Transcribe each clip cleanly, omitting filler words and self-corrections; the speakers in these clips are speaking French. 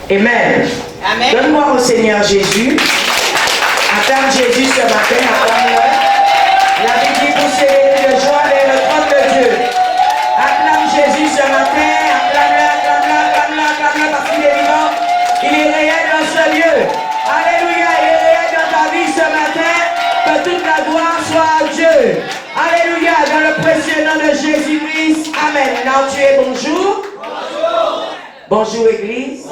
Amen. Amen. Donne-moi au Seigneur Jésus. Acclame Jésus ce matin, acclame-le. La Bible pour célébrer de joie vers le trône de Dieu. Acclame Jésus ce matin, acclame-le, parce qu'il est vivant. Il est réel dans ce lieu. Alléluia, il est réel dans ta vie ce matin. Que toute la gloire soit à Dieu. Alléluia, dans le précieux nom de Jésus-Christ. Amen. Maintenant tu es bonjour. Bonjour Église.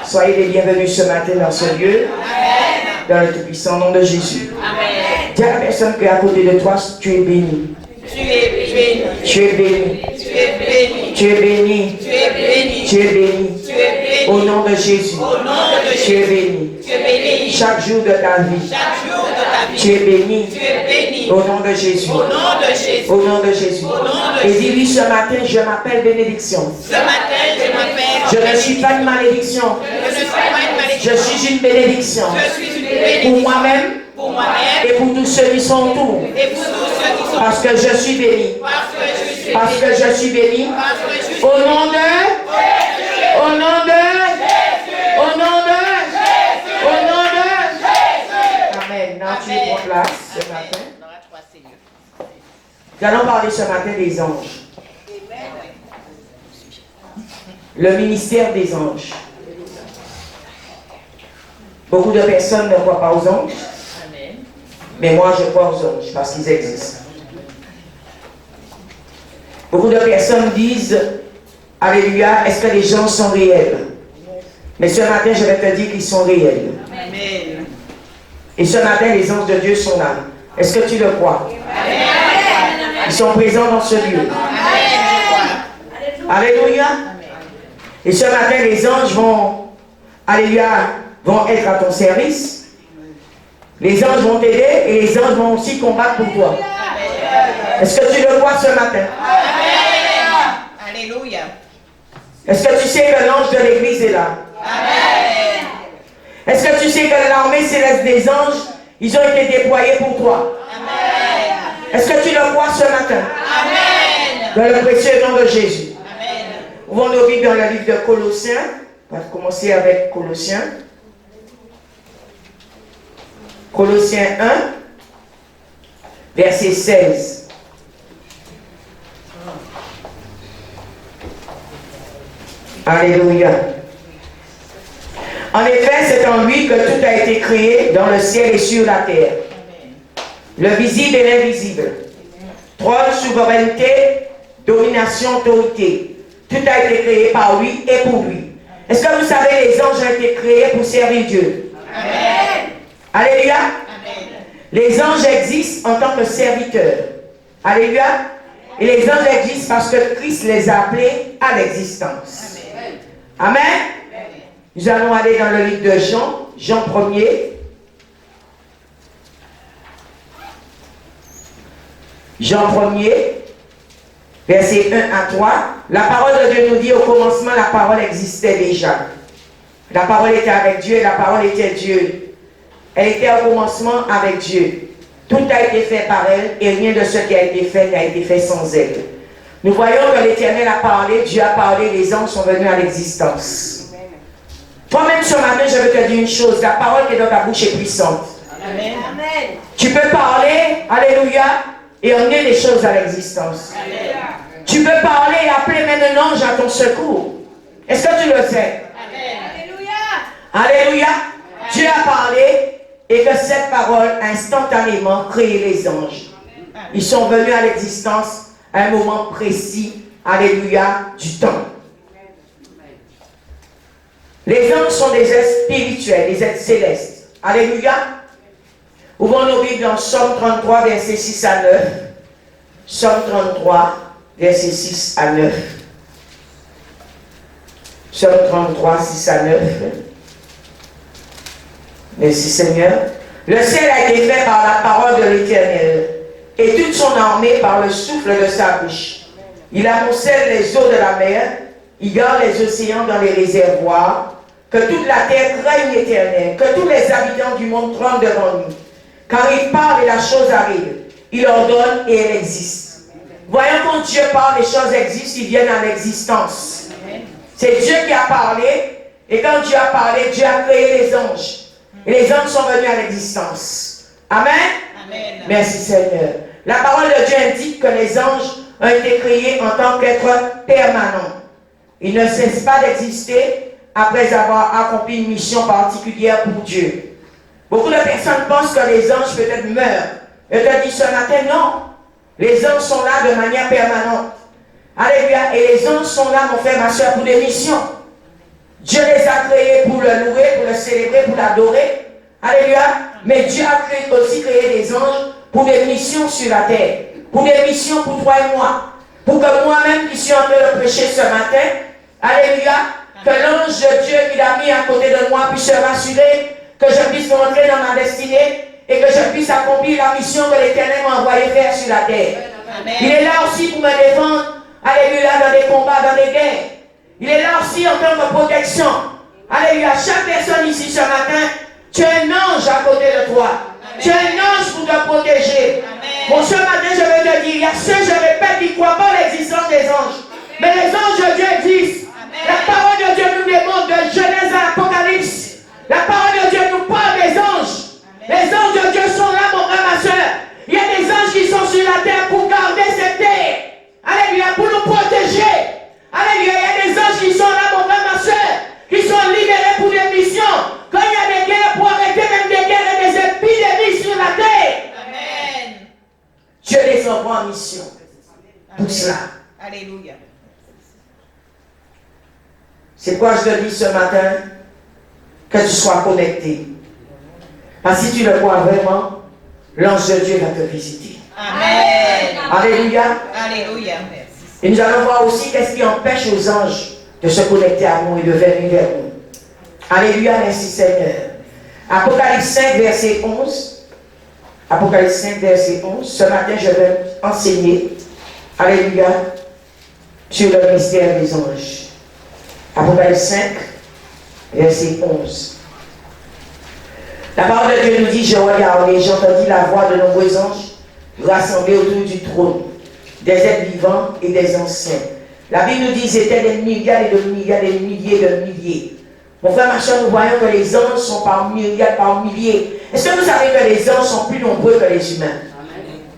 Soyez les bienvenus ce matin dans ce lieu. Amen. Dans le tout-puissant nom de Jésus. Amen. Dis à la personne qui est à côté de toi, tu es béni. Tu es béni. Tu es béni. Tu es béni. Tu es béni. Tu es béni. Tu es béni. Tu es béni. Au nom de Jésus. Au nom de Jésus. Tu es béni. Tu es béni. Chaque jour de ta vie. Chaque jour de ta vie. Tu es béni. Tu es béni. Au nom de Jésus. Au nom de Jésus. Au nom de Jésus. Au nom de Et Jésus. dis-lui ce matin, je m'appelle bénédiction. Ce matin, je m'appelle. Je ne suis pas une malédiction. Je ne suis pas une malédiction. Je suis une bénédiction. Je suis une bénédiction. Pour moi-même Pour moi-même. et pour tous ceux qui sont autour. Et pour tous ceux qui sont. Parce que je suis béni. Parce que je suis Parce que je suis béni. Parce que je suis Au nom de. Au nom de. Au nom de. Au nom de. Amen. Now tu es en place ce matin. Nous allons parler ce matin des anges. Le ministère des anges. Beaucoup de personnes ne croient pas aux anges. Mais moi je crois aux anges parce qu'ils existent. Beaucoup de personnes disent, alléluia, est-ce que les anges sont réels? Mais ce matin, je vais te dire qu'ils sont réels. Amen. Et ce matin, les anges de Dieu sont là. Est-ce que tu le crois? Amen. Ils sont présents dans ce lieu. Alléluia. Et ce matin, les anges vont, alléluia, vont être à ton service. Les anges vont t'aider et les anges vont aussi combattre pour toi. Est-ce que tu le crois ce matin? Alléluia. Est-ce que tu sais que l'ange de l'église est là? Amen. Est-ce que tu sais que l'armée céleste des anges, ils ont été déployés pour toi? Amen. Est-ce que tu le crois ce matin? Amen. Dans le précieux nom de Jésus. Amen. Ouvrons nos Bibles dans le livre de Colossiens. On va commencer avec Colossiens. Colossiens 1, verset 16. Alléluia. En effet, c'est en lui que tout a été créé dans le ciel et sur la terre. Le visible et l'invisible. Trône, souveraineté, domination, autorité. Tout a été créé par lui et pour lui. Est-ce que vous savez, les anges ont été créés pour servir Dieu? Amen. Alléluia. Amen. Les anges existent en tant que serviteurs. Alléluia. Et les anges existent parce que Christ les a appelés à l'existence. Amen. Nous allons aller dans le livre de Jean, Jean 1er. Jean 1er, versets 1 à 3. La parole de Dieu nous dit, au commencement, la parole existait déjà. La parole était avec Dieu et la parole était Dieu. Elle était au commencement avec Dieu. Tout a été fait par elle et rien de ce qui a été fait n'a été fait sans elle. Nous voyons que l'Éternel a parlé, Dieu a parlé, les anges sont venus à l'existence. Toi-même ce matin, je veux te dire une chose, la parole qui est dans ta bouche est puissante. Amen. Tu peux parler, alléluia, et emmener les choses à l'existence. Tu peux parler et appeler même un ange à ton secours. Est-ce que tu le sais? Alléluia. Dieu a parlé et que cette parole instantanément crée les anges. Ils sont venus à l'existence à un moment précis, alléluia, du temps. Les anges sont des êtres spirituels, des êtres célestes. Alléluia. Ouvrons nos Bibles dans Psaume 33, versets 6 à 9. Psaume 33, versets 6 à 9. Psaume 33, 6 à 9. Merci Seigneur. Le ciel a été fait par la parole de l'Éternel, et toute son armée par le souffle de sa bouche. Il amoncelle les eaux de la mer, il garde les océans dans les réservoirs. Que toute la terre craigne l'Éternel, que tous les habitants du monde tremblent devant lui. Car il parle et la chose arrive. Il ordonne et elle existe. Voyons quand Dieu parle, les choses existent, ils viennent à l'existence. C'est Dieu qui a parlé Et quand Dieu a parlé, Dieu a créé les anges. Et les anges sont venus à l'existence. Amen. Amen. Merci Seigneur. La parole de Dieu indique que les anges ont été créés en tant qu'êtres permanents. Ils ne cessent pas d'exister après avoir accompli une mission particulière pour Dieu. Beaucoup de personnes pensent que les anges peut-être meurent. Je te dis ce matin, non. Les anges sont là de manière permanente. Alléluia. Et les anges sont là, mon frère, ma soeur, pour des missions. Dieu les a créés pour le louer, pour le célébrer, pour l'adorer. Alléluia. Mais Dieu a aussi créé des anges pour des missions sur la terre. Pour des missions pour toi et moi. Pour que moi-même qui suis en train de prêcher ce matin, alléluia, que l'ange de Dieu qu'il a mis à côté de moi puisse se rassurer, que je puisse rentrer dans ma destinée et que je puisse accomplir la mission que l'Éternel m'a envoyé faire sur la terre. Amen. Il est là aussi pour me défendre, alléluia, dans des combats, dans des guerres. Il est là aussi en termes de protection. Alléluia, chaque personne ici ce matin, tu as un ange à côté de toi. Amen. Tu as un ange pour te protéger. Amen. Bon, ce matin, je veux te dire, il y a ceux, je répète, qui ne croient pas l'existence des anges. Mais les anges de Dieu existent. Amen. La parole de Dieu nous démontre de Genèse à l'Apocalypse. La parole de Dieu nous parle des anges. Amen. Les anges de Dieu sont là, mon frère, ma soeur. Il y a des anges qui sont sur la terre pour garder cette terre. Alléluia, pour nous protéger. Alléluia, il y a des anges qui sont là, mon frère, ma soeur, qui sont libérés pour des missions. Quand il y a des guerres, pour arrêter même des guerres et des épidémies sur la terre. Amen. Dieu les envoie en mission. Pour cela. Alléluia. C'est quoi je te dis ce matin? Que tu sois connecté. Parce que si tu le crois vraiment, l'ange de Dieu va te visiter. Amen. Alléluia. Alléluia. Et nous allons voir aussi qu'est-ce qui empêche aux anges de se connecter à nous et de venir vers nous. Alléluia, merci Seigneur. Apocalypse 5, verset 11. Apocalypse 5, verset 11. Ce matin, je vais enseigner, alléluia, sur le mystère des anges. Apocalypse 5, verset 11. La parole de Dieu nous dit, je regardais, j'entendis la voix de nombreux anges rassemblés autour du trône, des êtres vivants et des anciens. La Bible nous dit qu'ils étaient des milliards et de milliards, des milliers de milliers. Mon frère, ma soeur, nous voyons que les anges sont par milliards, par milliers. Est-ce que vous savez que les anges sont plus nombreux que les humains?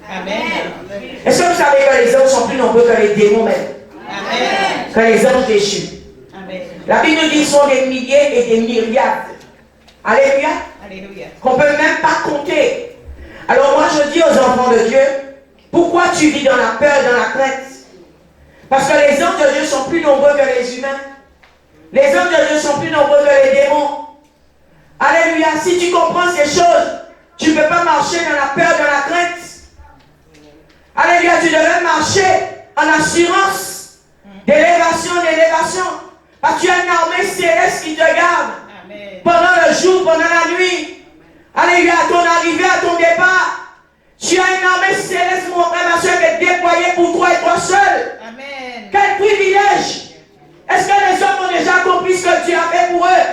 Amen. Est-ce que vous savez que les anges sont plus nombreux que les démons même? Amen. Que les anges déchus? Amen. La Bible nous dit qu'ils sont des milliers et des milliards. Alléluia. Alléluia. Qu'on ne peut même pas compter. Alors moi je dis aux enfants de Dieu, pourquoi tu vis dans la peur, dans la crainte? Parce que les anges de Dieu sont plus nombreux que les humains. Les anges de Dieu sont plus nombreux que les démons. Alléluia. Si tu comprends ces choses, tu ne peux pas marcher dans la peur, dans la crainte. Alléluia. Tu devrais marcher en assurance d'élévation. Parce que tu as une armée céleste qui te garde. Amen. Pendant le jour, pendant la nuit. Alléluia. À ton arrivée, à ton départ. Tu as une armée céleste, mon frère, ma soeur, qui est déployée pour toi et toi seul. Amen. Quel privilège! Est-ce que les hommes ont déjà compris ce que Dieu a fait pour eux?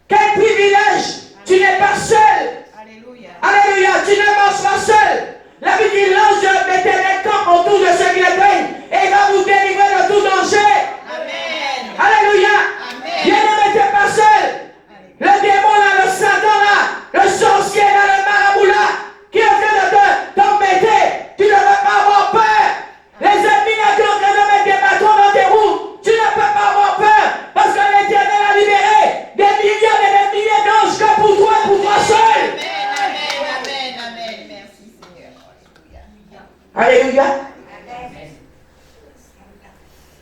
Quel privilège! Tu n'es pas seul. Alléluia. Alléluia, tu ne marches pas seul. La Bible dit l'ange de l'Éternel campe autour de ceux qui le craignent et il va vous délivrer de tout danger. Amen. Alléluia. Amen. Bien ne t'es pas seul. Le démon là, le Satan là, le sorcier là, le marabout là, qui est en train de t'embêter, tu ne veux pas avoir peur. Les ennemis là qui sont en train de mettre des bâtons dans tes roues, tu ne peux pas avoir peur, parce que l'Éternel a libéré des millions et des milliers d'anges que pour toi et pour toi seul. Amen. Amen. Merci Seigneur. Alléluia.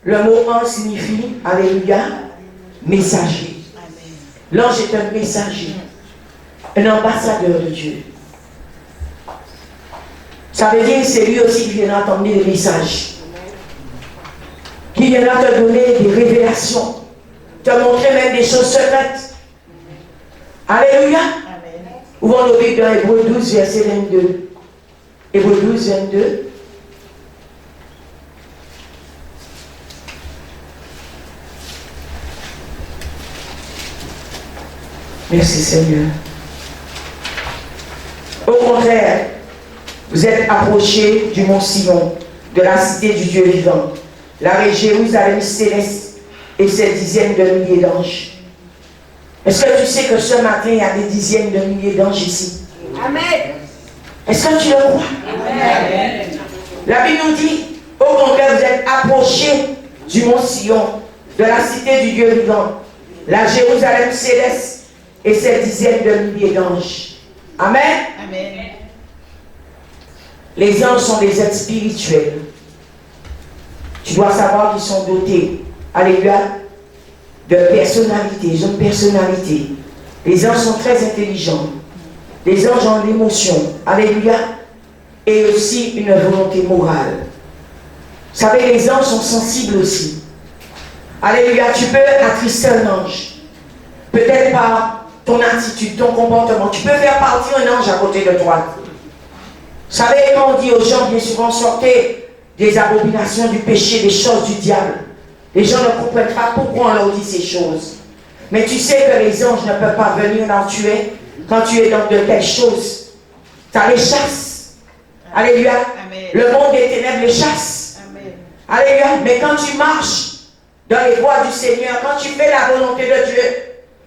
Le mot ange signifie, alléluia, messager. L'ange est un messager, un ambassadeur de Dieu. Ça veut dire que c'est lui aussi qui viendra t'emmener des messages, qui viendra te donner des révélations, te montrer même des choses secrètes. Alléluia. Amen. Ouvrons nos Bibles dans Hébreux 12, verset 22. Hébreux 12, 22. Merci Seigneur. Au contraire, vous êtes approchés du mont Sion, de la cité du Dieu vivant, la Jérusalem céleste et ses dizaines de milliers d'anges. Est-ce que tu sais que ce matin, il y a des dizaines de milliers d'anges ici? Amen. Est-ce que tu le crois? Amen. La Bible nous dit, au contraire, vous êtes approchés du mont Sion, de la cité du Dieu vivant, la Jérusalem céleste et ses dizaines de milliers d'anges. Amen. Amen. Les anges sont des êtres spirituels. Tu dois savoir qu'ils sont dotés, alléluia, de personnalité. Ils ont une personnalité. Les anges sont très intelligents. Les anges ont l'émotion, alléluia, et aussi une volonté morale. Vous savez, les anges sont sensibles aussi. Alléluia, tu peux attrister un ange. Peut-être par ton attitude, ton comportement. Tu peux faire partir un ange à côté de toi. Vous savez, quand on dit aux gens, bien souvent, sortez des abominations, du péché, des choses du diable. Les gens ne comprennent pas pourquoi on leur dit ces choses. Mais tu sais que les anges ne peuvent pas venir dans tuer quand tu es dans de telles choses. Ça les chasse. Alléluia. Amen. Le monde des ténèbres les chasse. Amen. Alléluia. Mais quand tu marches dans les voies du Seigneur, quand tu fais la volonté de Dieu,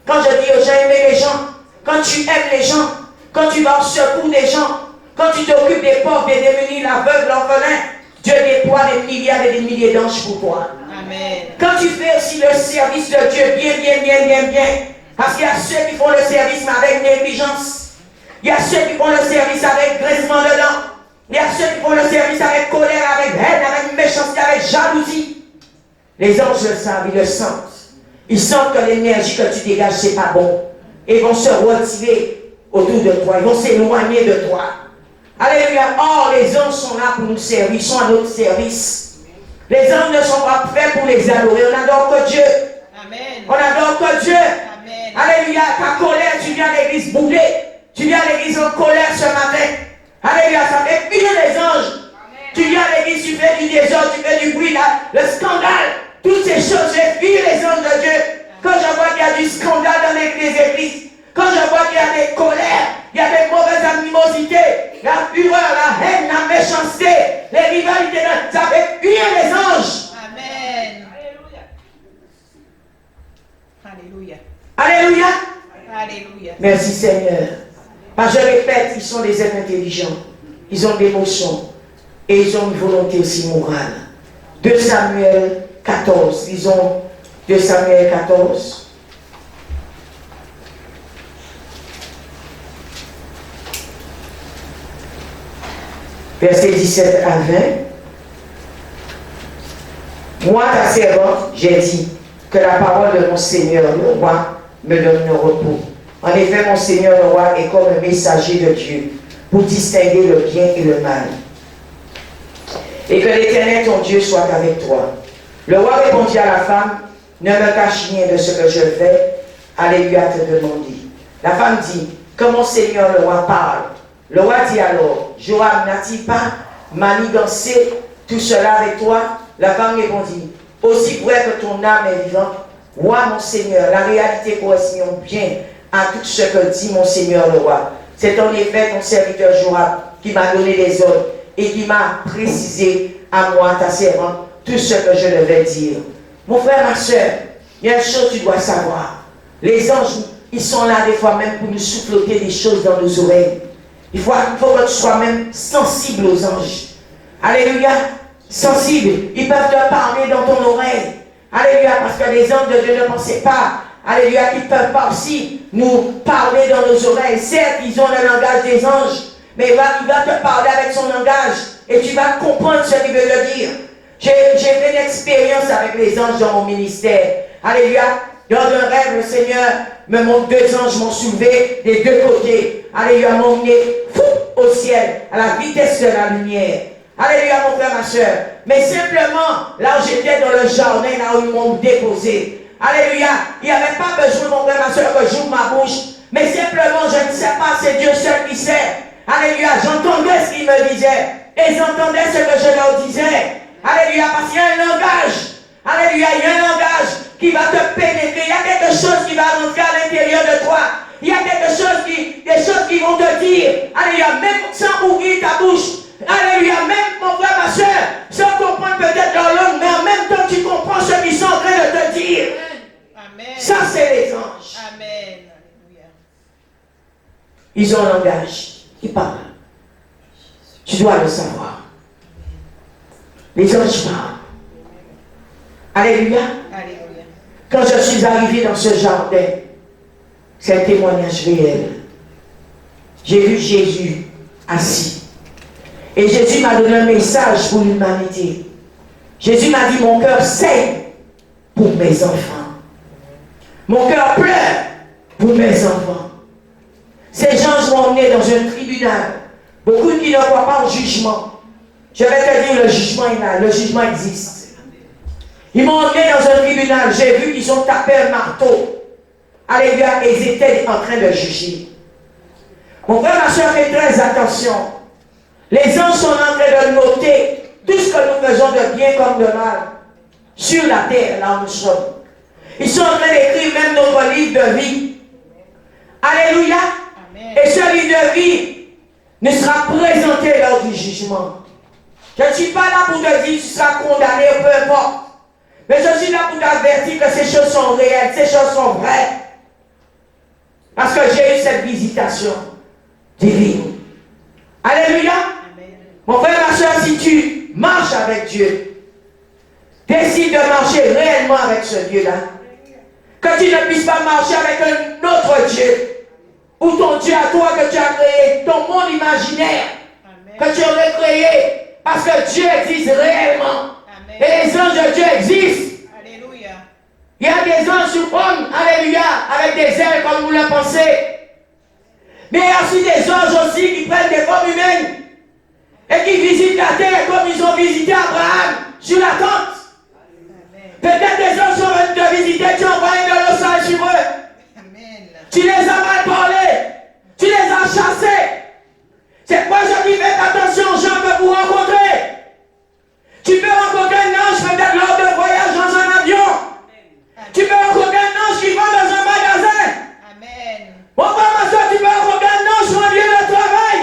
quand je dis aux gens, aimer les gens, quand tu aimes les gens, quand tu vas au secours des gens, quand tu t'occupes des pauvres, des démunis, l'aveugle, l'orphelin, Dieu déploie des milliards et des milliers d'anges pour toi. Amen. Quand tu fais aussi le service de Dieu bien, parce qu'il y a ceux qui font le service mais avec négligence, il y a ceux qui font le service avec grincement de dents, il y a ceux qui font le service avec colère, avec haine, avec méchanceté, avec jalousie. Les anges le savent, ils le sentent. Ils sentent que l'énergie que tu dégages, c'est pas bon. Et ils vont se retirer autour de toi, ils vont s'éloigner de toi. Alléluia. Or, les anges sont là pour nous servir, ils sont à notre service. Les anges ne sont pas faits pour les adorer. On n'adore que Dieu. Amen. On n'adore que Dieu. Amen. Alléluia. Ta colère, tu viens à l'église boulée. Tu viens à l'église en colère ce matin. Alléluia. Ça fait fuir les anges. Amen. Tu viens à l'église, tu fais du désordre, tu fais du bruit, là, le scandale. Toutes ces choses, fait fuir les anges de Dieu. Quand je vois qu'il y a du scandale dans les églises, quand je vois qu'il y a des colères, il y a des mauvaises animosités, la fureur, la haine, la méchanceté, les rivalités, ça fait fuir les anges. Amen. Alléluia. Alléluia. Alléluia. Merci Seigneur. Parce que je répète, ils sont des êtres intelligents. Ils ont des émotions. Et ils ont une volonté aussi morale. 2 Samuel 14. Disons 2 Samuel 14. Versets 17 à 20. Moi, ta servante, j'ai dit que la parole de mon Seigneur, le roi, me donne le repos. En effet, mon Seigneur, le roi, est comme un messager de Dieu pour distinguer le bien et le mal. Et que l'Éternel, ton Dieu, soit avec toi. Le roi répondit à la femme, ne me cache rien de ce que je fais, alléluia te demander. La femme dit, que mon Seigneur, le roi, parle. Le roi dit alors, Joab n'a-t-il pas manigancé tout cela avec toi? La femme répondit, aussi vrai que ton âme est vivante, roi mon Seigneur, la réalité correspond bien à tout ce que dit mon Seigneur le roi. C'est en effet ton serviteur Joab qui m'a donné les ordres et qui m'a précisé à moi, ta servante, tout ce que je devais dire. Mon frère, ma soeur, il y a une chose que tu dois savoir. Les anges, ils sont là des fois même pour nous souffler des choses dans nos oreilles. Il faut que tu sois même sensible aux anges. Alléluia. Sensible. Ils peuvent te parler dans ton oreille. Alléluia. Parce que les anges de Dieu ne pensaient pas. Alléluia. Qu'ils ne peuvent pas aussi nous parler dans nos oreilles. Certes, ils ont le langage des anges. Mais il va te parler avec son langage. Et tu vas comprendre ce qu'il veut te dire. J'ai fait une expérience avec les anges dans mon ministère. Alléluia. Dans un rêve, le Seigneur me montre 2 anges m'ont soulevé des 2 côtés. Alléluia, m'ont emmené au ciel, à la vitesse de la lumière. Alléluia, mon frère, ma soeur. Mais simplement, là où j'étais dans le jardin, là où ils m'ont déposé. Alléluia, il n'y avait pas besoin, mon frère, ma soeur, que j'ouvre ma bouche. Mais simplement, je ne sais pas, c'est Dieu seul qui sait. Alléluia, j'entendais ce qu'ils me disaient. Et j'entendais ce que je leur disais. Alléluia, parce qu'il y a un langage. Alléluia, il y a un langage qui va te pénétrer. Il y a quelque chose qui va rentrer à l'intérieur de toi. Il y a des choses qui vont te dire. Alléluia, même sans ouvrir ta bouche. Alléluia, même mon frère, ma soeur, sans comprendre peut-être leur langue, mais en même temps tu comprends ce qu'ils sont en train de te dire. Amen. Ça, c'est les anges. Amen. Ils ont un langage. Ils parlent. Tu dois le savoir. Les anges parlent. Alléluia. Alléluia. Quand je suis arrivé dans ce jardin, c'est un témoignage réel. J'ai vu Jésus assis. Et Jésus m'a donné un message pour l'humanité. Jésus m'a dit, mon cœur saigne pour mes enfants. Mon cœur pleure pour mes enfants. Ces gens m'ont emmené dans un tribunal. Beaucoup qui ne croient pas au jugement. Je vais te dire, le jugement est là. Le jugement existe. Ils m'ont emmené dans un tribunal. J'ai vu qu'ils ont tapé un marteau. Alléluia. Et ils étaient en train de juger. Mon frère, ma soeur, faites très attention. Les anges sont en train de noter tout ce que nous faisons de bien comme de mal sur la terre, là où nous sommes. Ils sont en train d'écrire même notre livre de vie. Alléluia. Amen. Et ce livre de vie ne sera présenté lors du jugement. Je ne suis pas là pour te dire que tu seras condamné, peu importe. Mais je suis là pour t'avertir que ces choses sont réelles, ces choses sont vraies. Parce que j'ai eu cette visitation divine. Alléluia. Amen. Mon frère, ma soeur, si tu marches avec Dieu, décide de marcher réellement avec ce Dieu-là. Que tu ne puisses pas marcher avec un autre Dieu. Ou ton Dieu à toi que tu as créé, ton monde imaginaire Amen. que tu aurais créé. Parce que Dieu existe réellement. Amen. Et les anges de Dieu existent. Alléluia. Il y a des anges sur hommes, alléluia, avec des ailes comme vous le pensez. Mais il y a aussi des anges aussi qui prennent des formes humaines et qui visitent la terre comme ils ont visité Abraham sur la tente. Amen. Peut-être des anges sont venus te visiter, tu as envoyé de l'eau sale sur eux. Amen. Tu les as mal parlé, tu les as chassés. C'est pourquoi je dis faites attention aux gens que vous rencontrez. Tu peux rencontrer un ange peut-être lors d'un voyage dans un avion. Tu peux rencontrer un ange qui va dans un magasin. Amen. Mon frère, ma soeur, tu peux rencontrer un ange sur un lieu de travail.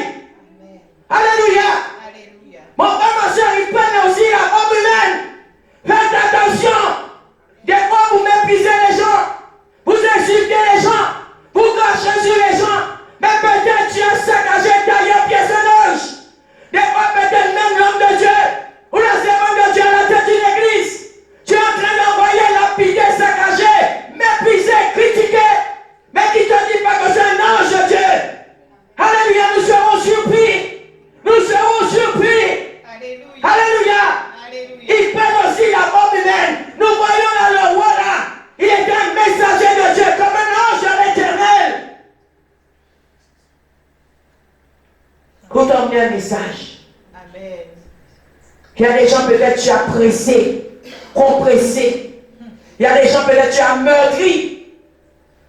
Amen. Alléluia. Alléluia. Mon frère, ma soeur, ils prennent aussi la forme humaine. Faites attention. Des fois, vous méprisez les gens. Vous insultez les gens. Vous crachez sur les gens. Mais peut-être tu as saccagé d'ailleurs pièce d'ange. Des fois, peut-être même l'homme de Dieu ou la servante de Dieu à la tête d'une église. Tu es en train d'envoyer lapider, saccager, mépriser, critiquer. Mais qui te dit pas que c'est un ange de Dieu. Alléluia, nous serons surpris. Nous serons surpris. Alléluia. Alléluia. Alléluia. Ils prennent aussi la forme humaine. Nous voyons là le roi là. Il est un messager de Dieu comme un ange à l'éternel. Pour t'emmener un message. Amen. Il y a des gens peut-être tu as pressé, compressé. Il y a des gens peut-être tu as meurtri.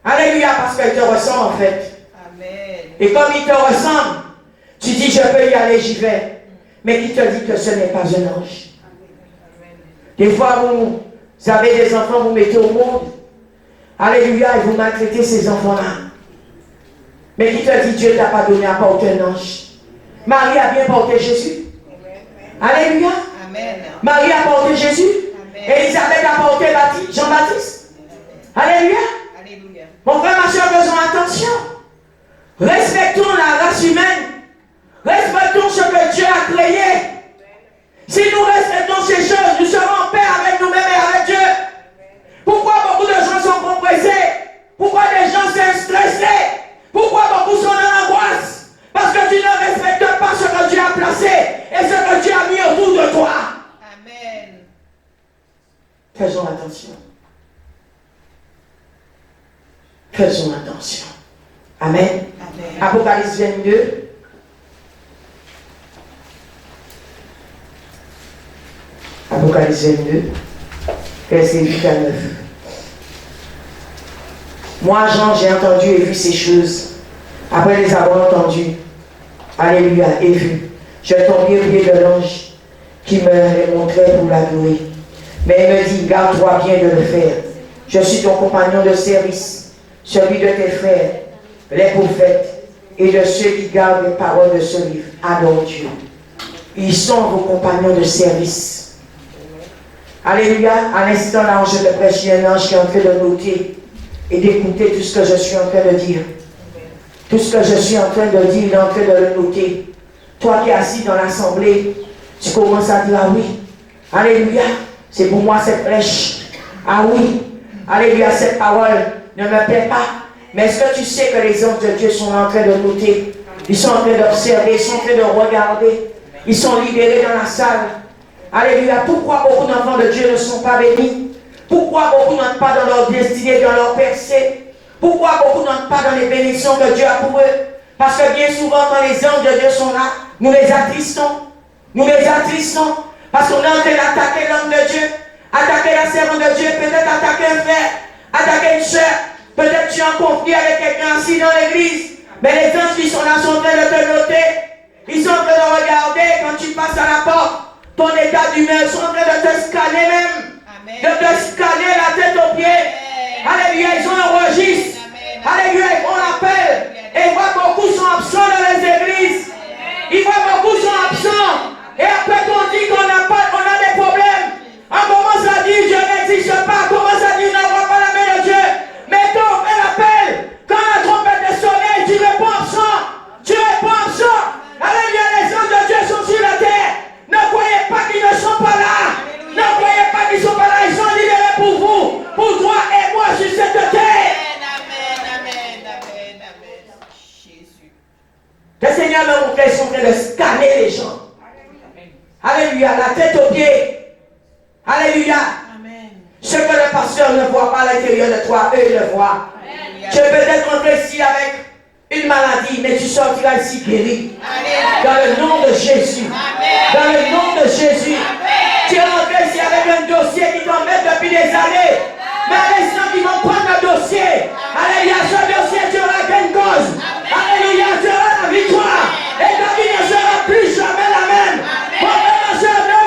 Alléluia, parce qu'ils te ressemblent en fait. Amen. Et comme ils te ressemblent, tu dis je peux y aller, j'y vais. Mais qui te dit que ce n'est pas un ange? Des fois, vous avez des enfants, vous mettez au monde. Alléluia, et vous maltraitez ces enfants-là. Mais qui te dit Dieu ne t'a pas donné à porter un ange? Marie a bien porté Jésus. Alléluia. Amen. Marie a porté Jésus. Amen. Élisabeth a porté Jean-Baptiste. Alléluia. Alléluia. Mon frère, ma soeur, faisons attention. Respectons la race humaine. Respectons ce que Dieu a créé. Si nous respectons ces choses, nous serons en paix avec nous-mêmes et avec Dieu. Pourquoi beaucoup de gens sont compressés? Pourquoi des gens sont stressés? Pourquoi beaucoup sont dans l'angoisse? Parce que tu ne respectes pas ce que Dieu a placé et ce que Dieu a mis autour de toi. Amen. Faisons attention. Faisons attention. Amen. Amen. Apocalypse 22. Apocalypse 22, verset 8 à 9. Moi, Jean, j'ai entendu et vu ces choses. Après les avoir entendues, alléluia, et vu, je tombais au pied de l'ange qui me les montrait pour l'adorer. Mais il me dit, garde-toi bien de le faire. Je suis ton compagnon de service, celui de tes frères, les prophètes, et de ceux qui gardent les paroles de ce livre. Adore Dieu. Ils sont vos compagnons de service. Alléluia. À l'instant là, je te prêche, il y a un ange qui est en train de noter et d'écouter tout ce que je suis en train de dire. Tout ce que je suis en train de dire, il est en train de le noter. Toi qui es assis dans l'assemblée, tu commences à dire, ah oui, alléluia, c'est pour moi cette prêche. Ah oui, alléluia, cette parole ne me plaît pas. Mais est-ce que tu sais que les anges de Dieu sont en train de noter? Ils sont en train d'observer, ils sont en train de regarder. Ils sont libérés dans la salle. Alléluia. Pourquoi beaucoup d'enfants de Dieu ne sont pas bénis? Pourquoi beaucoup n'entrent pas dans leur destinée, dans leur percée? Pourquoi beaucoup n'entrent pas dans les bénédictions que Dieu a pour eux? Parce que bien souvent, quand les anges de Dieu sont là, nous les attristons. Nous les attristons. Parce qu'on est en train d'attaquer l'homme de Dieu, attaquer la servante de Dieu, peut-être attaquer un frère, attaquer une soeur. Peut-être tu es en conflit avec quelqu'un assis dans l'église. Mais les anges qui sont là sont en train de te noter. Ils sont en train de regarder quand tu passes à la porte. Ton état d'humeur, ils sont en train de te scanner même. Amen. De te scanner la tête aux pieds. Alléluia, ils ont un registre. Alléluia, ils font l'appel. Et ils voient beaucoup sont absents dans les églises. Ils voient beaucoup sont absents. Et après qu'on dit qu'on a des problèmes. On commence à dire Dieu n'existe pas. On commence à dire on n'envoie pas la main de Dieu. Mais quand on fait l'appel, quand la trompette est sonnée, tu réponds absent. Tu réponds absent. Alléluia, les anges de Dieu sont sur la terre. Ne croyez pas qu'ils ne sont pas là. Ne croyez pas qu'ils ne sont pas là. Ils sont libérés pour vous, pour toi et moi sur cette terre. Amen. Jésus. Le Seigneur m'a montré, ils sont en train de scanner les gens. Alléluia, la tête aux pieds. Alléluia. Amen. Ce que le pasteur ne voit pas à l'intérieur de toi, eux ils le voient. Alléluia. Tu es peut-être entré ici avec une maladie, mais tu sortiras ici guéri. Alléluia. Dans le nom de Jésus. Amen. Dans le nom de Jésus. Amen. Tu es entré ici avec un dossier qui t'embête depuis des années. Mais à l'instant qu'ils vont prendre le dossier, alléluia, ce dossier, tu auras gain de cause. Alléluia, tu auras la victoire. Et ta vie ne sera plus jamais la même. Mon frère, ma soeur, ne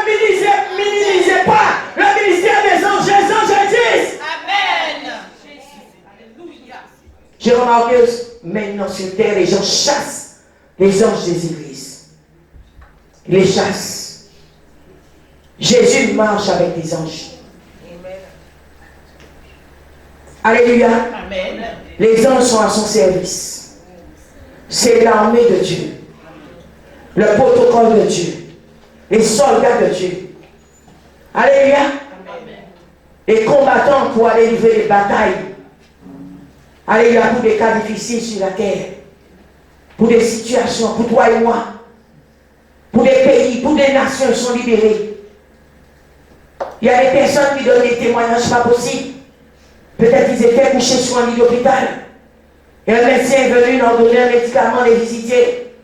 minimisez pas le ministère des anges. Les anges existent. Amen. Alléluia. J'ai remarqué maintenant sur terre, les gens chassent les anges des églises. Ils les chassent. Jésus marche avec des anges. Alléluia. Amen. Les anges sont à son service. C'est l'armée de Dieu. Le protocole de Dieu. Les soldats de Dieu. Alléluia. Les combattants pour aller livrer les batailles. Alléluia, pour des cas difficiles sur la terre. Pour des situations, pour toi et moi. Pour des pays, pour des nations, ils sont libérés. Il y a des personnes qui donnent des témoignages pas possibles. Peut-être qu'ils étaient couchés sur un lit d'hôpital. Et un médecin est venu leur donner un médicament, les visiter.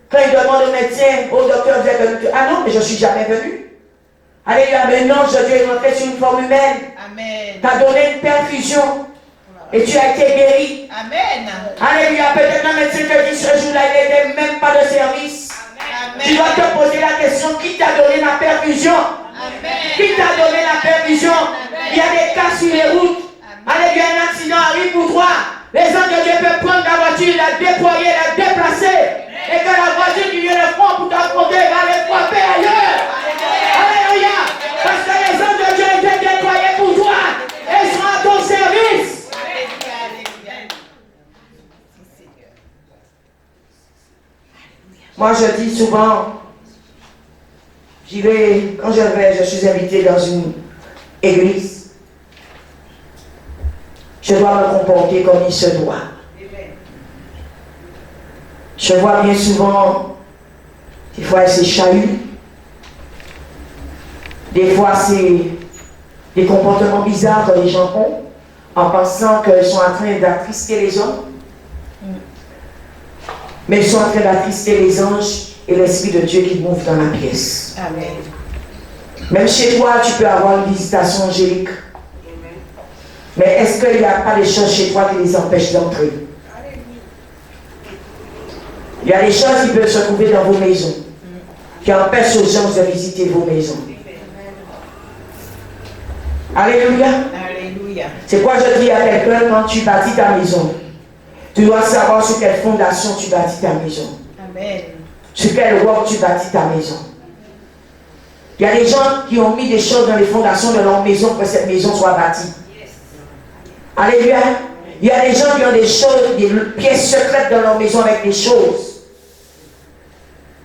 Quand il demande au médecin, au docteur, vous êtes venu. Ah non, mais je ne suis jamais venu. Alléluia, maintenant je Dieu est rentré sur une forme humaine. Amen. Tu as donné une perfusion. Et tu as été guéri. Amen. Alléluia, peut-être un médecin te dit ce jour-là, il n'était même pas de service. Amen. Tu dois te poser la question, qui t'a donné la perfusion? Amen. Qui t'a donné la perfusion? Il y a des cas sur les routes. Alléluia, un accident arrive pour toi. Les anges de Dieu peuvent prendre ta voiture, la déployer, la déplacer. Et que la voiture qui vient le front pour t'affronter va les frapper ailleurs. Alléluia. Parce que les anges de Dieu étaient déployés pour toi. Et sont à ton service. Moi je dis souvent, je suis invité dans une église. Je dois me comporter comme il se doit. Je vois bien souvent, des fois c'est chahut, des fois c'est des comportements bizarres que les gens ont, en pensant qu'ils sont en train d'attrister les hommes. Mais ils sont en train d'attrister les anges et l'Esprit de Dieu qui mouve dans la pièce. Amen. Même chez toi, tu peux avoir une visitation angélique. Mais est-ce qu'il n'y a pas des choses chez toi qui les empêchent d'entrer? Il y a des choses qui peuvent se trouver dans vos maisons, qui empêchent aux gens de visiter vos maisons. Alléluia. Alléluia. C'est quoi je dis à quelqu'un quand tu bâtis ta maison? Tu dois savoir sur quelle fondation tu bâtis ta maison. Amen. Sur quel roc tu bâtis ta maison. Il y a des gens qui ont mis des choses dans les fondations de leur maison pour que cette maison soit bâtie. Alléluia. Il y a des gens qui ont des choses, des pièces secrètes dans leur maison avec des choses.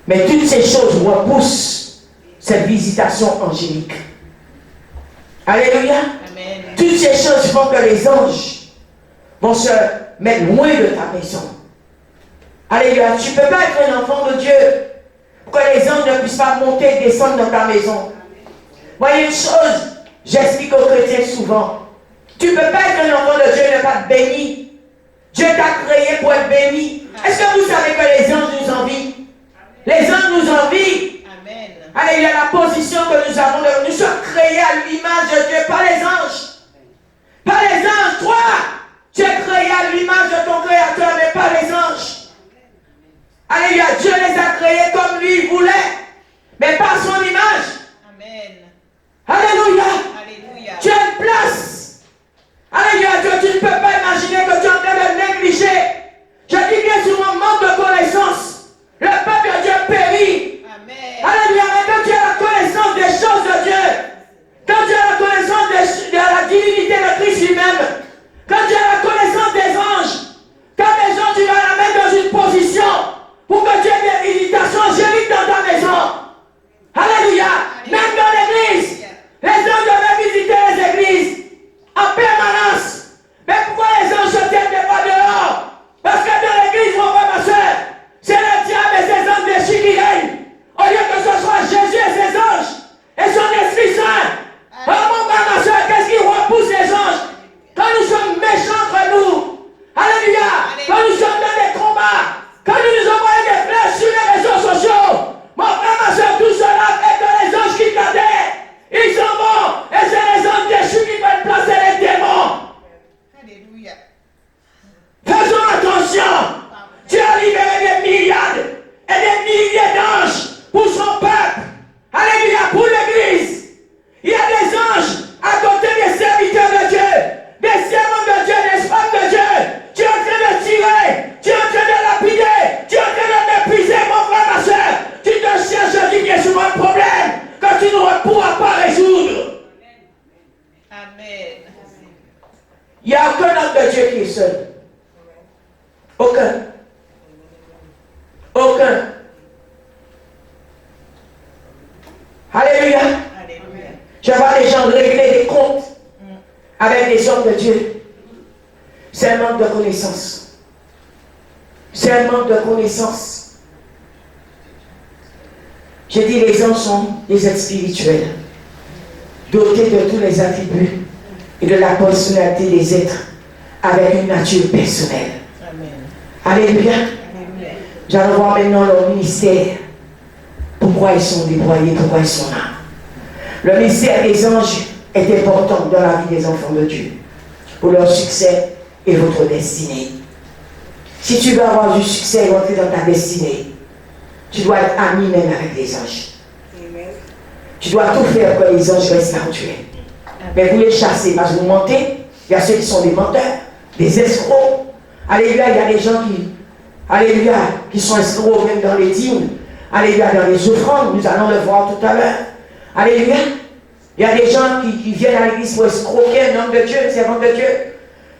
Mais toutes ces choses repoussent cette visitation angélique. Alléluia. Amen. Toutes ces choses font que les anges vont se mettre loin de ta maison. Alléluia. Tu ne peux pas être un enfant de Dieu pour que les anges ne puissent pas monter et descendre dans ta maison. Voyez une chose, j'explique aux chrétiens souvent. Tu ne peux pas être un enfant de Dieu et ne pas être béni. Dieu t'a créé pour être béni. Est-ce que vous savez que les anges nous envient? Les anges nous envient. Amen. Alléluia, la position que nous avons, nous sommes créés à l'image de Dieu, pas les anges. Pas les anges, toi, tu es créé à l'image de ton Créateur, mais pas les anges. Alléluia, Dieu les a créés comme lui voulait, mais pas son image. Amen. Alléluia. Alléluia. Tu as une place. Alléluia, tu ne peux pas imaginer que tu es en train de négliger. Je dis bien souvent, manque de connaissance. Le peuple de Dieu périt. Amen. Alléluia, mais quand tu as la connaissance des choses de Dieu, quand tu as la connaissance de la divinité de Christ lui-même, quand tu as la connaissance des anges, quand les anges, tu vas la mettre dans une position pour que tu aies des visitations angéliques dans ta maison. Alléluia. Même dans l'église, les anges devaient visiter les églises en permanence. Mais pourquoi les anges se tiennent pas dehors? Parce que dans l'église, mon frère, ma soeur, c'est le diable et ses anges déchus qui règnent. Au lieu que ce soit Jésus et ses anges et son Esprit Saint. Oh mon frère, ma soeur, qu'est-ce qui repousse les anges? Quand nous sommes méchants entre nous. Alléluia. Quand nous sommes dans des combats. Quand nous nous envoyons des flèches sur les réseaux sociaux. Mon frère, ma soeur, tout cela fait que les anges qui t'attaquent, ils s'en vont. Et c'est les anges déchus qui veulent placer les démons. Alléluia. Faisons attention. Dieu a libéré des myriades et des milliers d'anges pour son peuple. Alléluia, pour l'église. Il y a des anges à côté des serviteurs de Dieu, des servants de Dieu, des femmes de Dieu. Tu es en train de tirer, tu es en train de lapider, tu es en train de m'épuiser, mon frère, ma soeur. Tu te cherches, je dis bien souvent un problème que tu ne pourras pas résoudre. Amen. Il n'y a aucun homme de Dieu qui est seul. Aucun. Aucun. Alléluia. Alléluia. Je vois les gens régler des comptes avec les hommes de Dieu. C'est un manque de connaissance. C'est un manque de connaissance. J'ai dit les anges sont des êtres spirituels, dotés de tous les attributs et de la personnalité des êtres, avec une nature personnelle. Amen. Alléluia. Alléluia. Nous allons voir maintenant leur ministère. Pourquoi ils sont déployés, pourquoi ils sont là. Le ministère des anges est important dans la vie des enfants de Dieu, pour leur succès et votre destinée. Si tu veux avoir du succès et rentrer dans ta destinée, tu dois être ami même avec les anges. Amen. Tu dois tout faire pour que les anges restent là où tu es. Mais vous les chassez parce que vous mentez. Il y a ceux qui sont des menteurs, des escrocs. Alléluia, il y a des gens alléluia, qui sont escrocs même dans les dîmes. Alléluia, dans les offrandes, nous allons le voir tout à l'heure. Alléluia. Il y a des gens qui viennent à l'église pour escroquer un homme de Dieu, un servant de Dieu.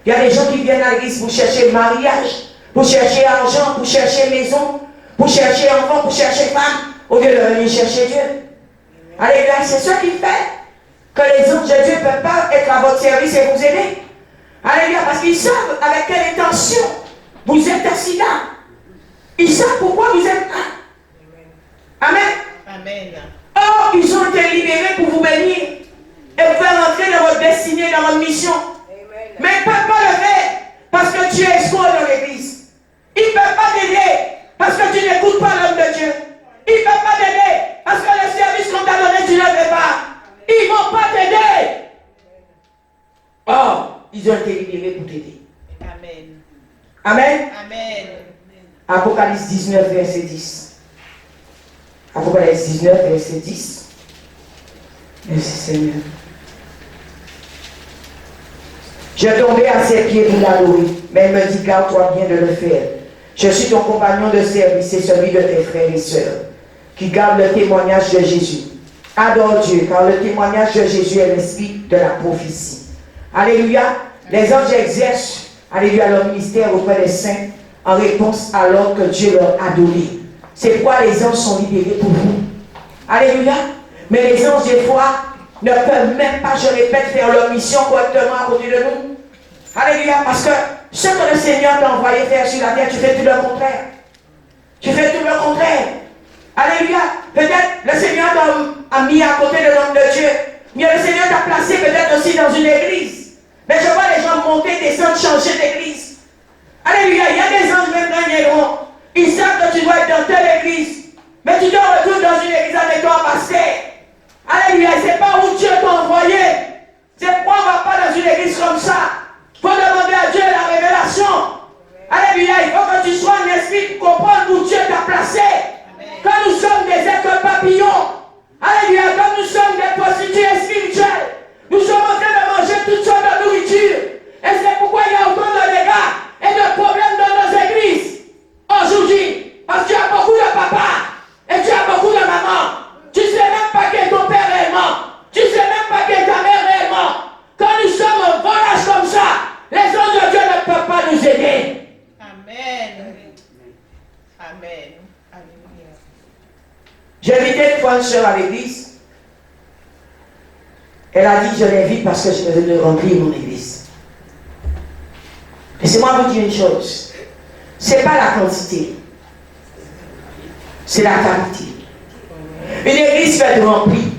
Il y a des gens qui viennent à l'église pour chercher mariage, pour chercher argent, pour chercher maison, pour chercher enfant, pour chercher femme, au lieu de venir chercher Dieu. Alléluia, c'est ce qui fait que les anges de Dieu ne peuvent pas être à votre service et vous aider. Alléluia, parce qu'ils savent avec quelle intention vous êtes assis là. Ils savent pourquoi vous êtes là. Amen. Amen. Or, ils ont été libérés pour vous bénir et vous faire entrer dans votre destinée, dans votre mission. Amen. Mais ils ne peuvent pas le faire parce que tu es escroc dans l'église. Ils ne peuvent pas t'aider parce que tu n'écoutes pas l'homme de Dieu. Ils ne peuvent pas t'aider parce que le service qu'on t'a donné, tu ne le fais pas. Ils ne vont pas t'aider. Or, ils ont été libérés pour t'aider. Amen. Amen. Amen. Apocalypse 19, verset 10. Apocalypse 19, verset 10. Merci Seigneur. Je tombais à ses pieds pour l'adorer, mais il me dit, garde-toi bien de le faire. Je suis ton compagnon de service et celui de tes frères et sœurs, qui gardent le témoignage de Jésus. Adore Dieu, car le témoignage de Jésus est l'esprit de la prophétie. Alléluia. Les anges exercent Alléluia, leur ministère auprès des saints en réponse à l'ordre que Dieu leur a donné. C'est pourquoi les anges sont libérés pour vous. Alléluia. Mais les anges, des fois, ne peuvent même pas, je répète, faire leur mission correctement à côté de nous. Alléluia. Parce que ce que le Seigneur t'a envoyé faire sur la terre, tu fais tout le contraire. Tu fais tout le contraire. Alléluia. Peut-être le Seigneur t'a mis à côté de l'homme de Dieu. Mais le Seigneur t'a placé peut-être aussi dans une église. Mais je vois les gens monter, descendre, changer d'église. Alléluia. Il y a des anges même dans les ronds. Ils savent que tu dois être dans telle église. Mais tu te retrouves dans une église avec toi, pasteur. Alléluia. C'est pas où Dieu t'a envoyé. C'est pourquoi on ne va pas dans une église comme ça. Il faut demander à Dieu la révélation. Alléluia. Il faut que tu sois un esprit pour comprendre où Dieu t'a placé. Quand nous sommes des êtres papillons. Alléluia. Quand nous sommes des prostituées spirituelles. Nous sommes en train de manger toutes sortes de nourriture. Et c'est pourquoi il y a autant de dégâts et de problèmes dans nos églises. Aujourd'hui, parce que tu as beaucoup de papa et tu as beaucoup de maman. Tu ne sais même pas qui est ton père réellement. Tu ne sais même pas qui est ta mère réellement. Quand nous sommes en bon âge comme ça, les anges de Dieu ne peuvent pas nous aider. Amen. Amen. Alléluia. J'ai invité une fois une soeur à l'église. Elle a dit, je l'invite parce que je veux remplir mon église. Laissez-moi vous dire une chose. Ce n'est pas la quantité. C'est la qualité. Une église peut être remplie.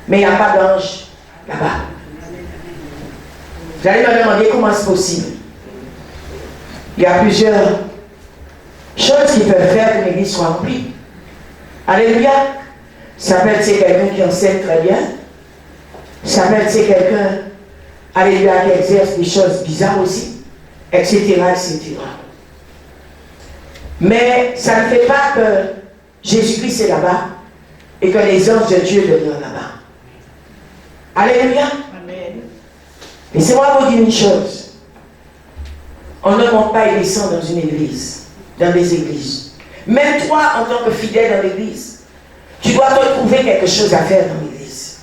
Mais il n'y a pas d'ange là-bas. Vous allez me demander comment c'est possible. Il y a plusieurs choses qui peuvent faire qu'une église soit remplie. Alléluia. Ça peut être quelqu'un qui enseigne très bien. Ça peut être quelqu'un, alléluia, qui exerce des choses bizarres aussi, etc., etc. Mais ça ne fait pas que Jésus-Christ est là-bas et que les anges de Dieu demeurent là-bas. Alléluia. Amen. Laissez-moi vous dire une chose. On ne monte pas et descend dans une église, dans des églises. Même toi, en tant que fidèle dans l'église, tu dois te trouver quelque chose à faire dans l'église.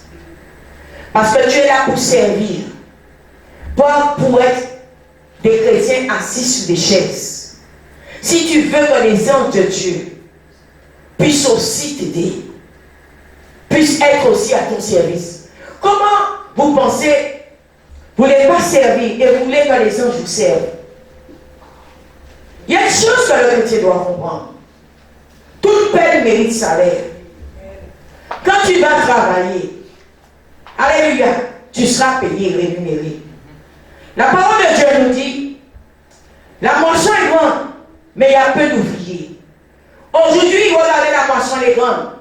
Parce que tu es là pour servir. Pas pour être des chrétiens assis sur des chaises. Si tu veux que les anges de Dieu puissent aussi t'aider, puissent être aussi à ton service, comment vous pensez, vous ne voulez pas servir et vous voulez que les anges vous servent? Il y a une chose que le chrétien doit comprendre. Toute peine mérite salaire. Quand tu vas travailler, alléluia, tu seras payé, rémunéré. La parole de Dieu nous dit, la moisson est grande, mais il y a peu d'ouvriers. Aujourd'hui, regardez, la moisson est grande.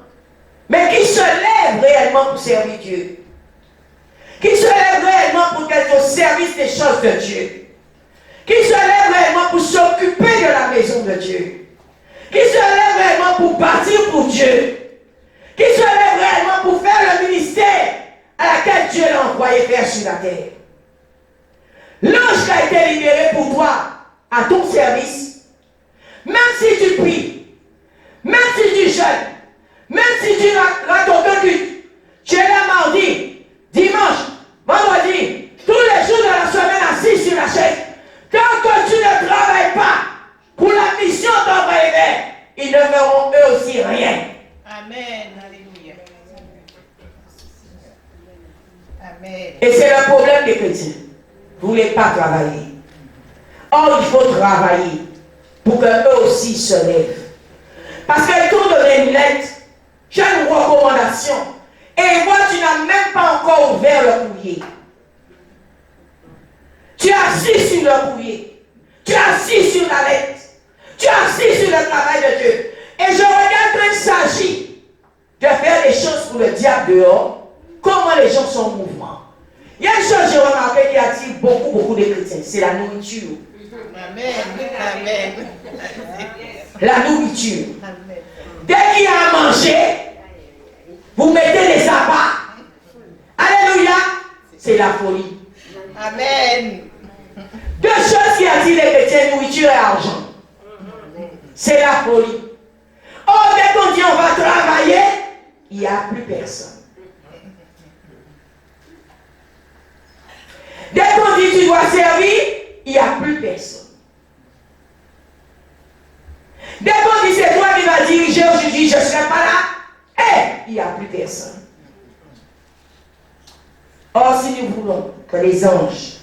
Mais qui se lève réellement pour servir Dieu? Qui se lève réellement pour être au service des choses de Dieu? Qui se lève réellement pour s'occuper de la maison de Dieu? Qui se lève réellement pour bâtir pour Dieu? Qui se lève réellement pour faire le ministère à laquelle Dieu l'a envoyé faire sur la terre? L'ange qui a été libéré pour toi, à ton service, même si tu pries, même si tu jeûnes, même si tu rates aucun culte, tu es là mardi, dimanche, vendredi, tous les jours de la semaine assis sur la chaise. Tant que tu ne travailles pas pour la mission d'envoyer, ils ne feront eux aussi rien. Amen. Alléluia. Amen. Et c'est le problème des chrétiens. Vous ne voulez pas travailler. Or, il faut travailler pour qu'eux aussi se lèvent. Parce qu'ils t'ont donné une lettre, j'ai une recommandation. Et moi, tu n'as même pas encore ouvert le courrier. Tu es assis sur le courrier. Tu es assis sur la lettre. Tu es assis sur le travail de Dieu. Et je regarde quand il s'agit de faire des choses pour le diable dehors, comment les gens sont en mouvement. Il y a une chose que j'ai remarqué qui attire beaucoup de chrétiens, c'est la nourriture. Amen. Amen. La nourriture. Amen. Dès qu'il y a à manger, vous mettez les abats. Alléluia. C'est la folie. Amen. Deux choses qui attirent les chrétiens, nourriture et argent. C'est la folie. Oh, dès qu'on dit on va travailler, il n'y a plus personne. Dès qu'on dit tu dois servir, il n'y a plus personne. Dès qu'on dit c'est toi qui vas diriger aujourd'hui, je ne serai pas là, il n'y a plus personne. Or, si nous voulons que les anges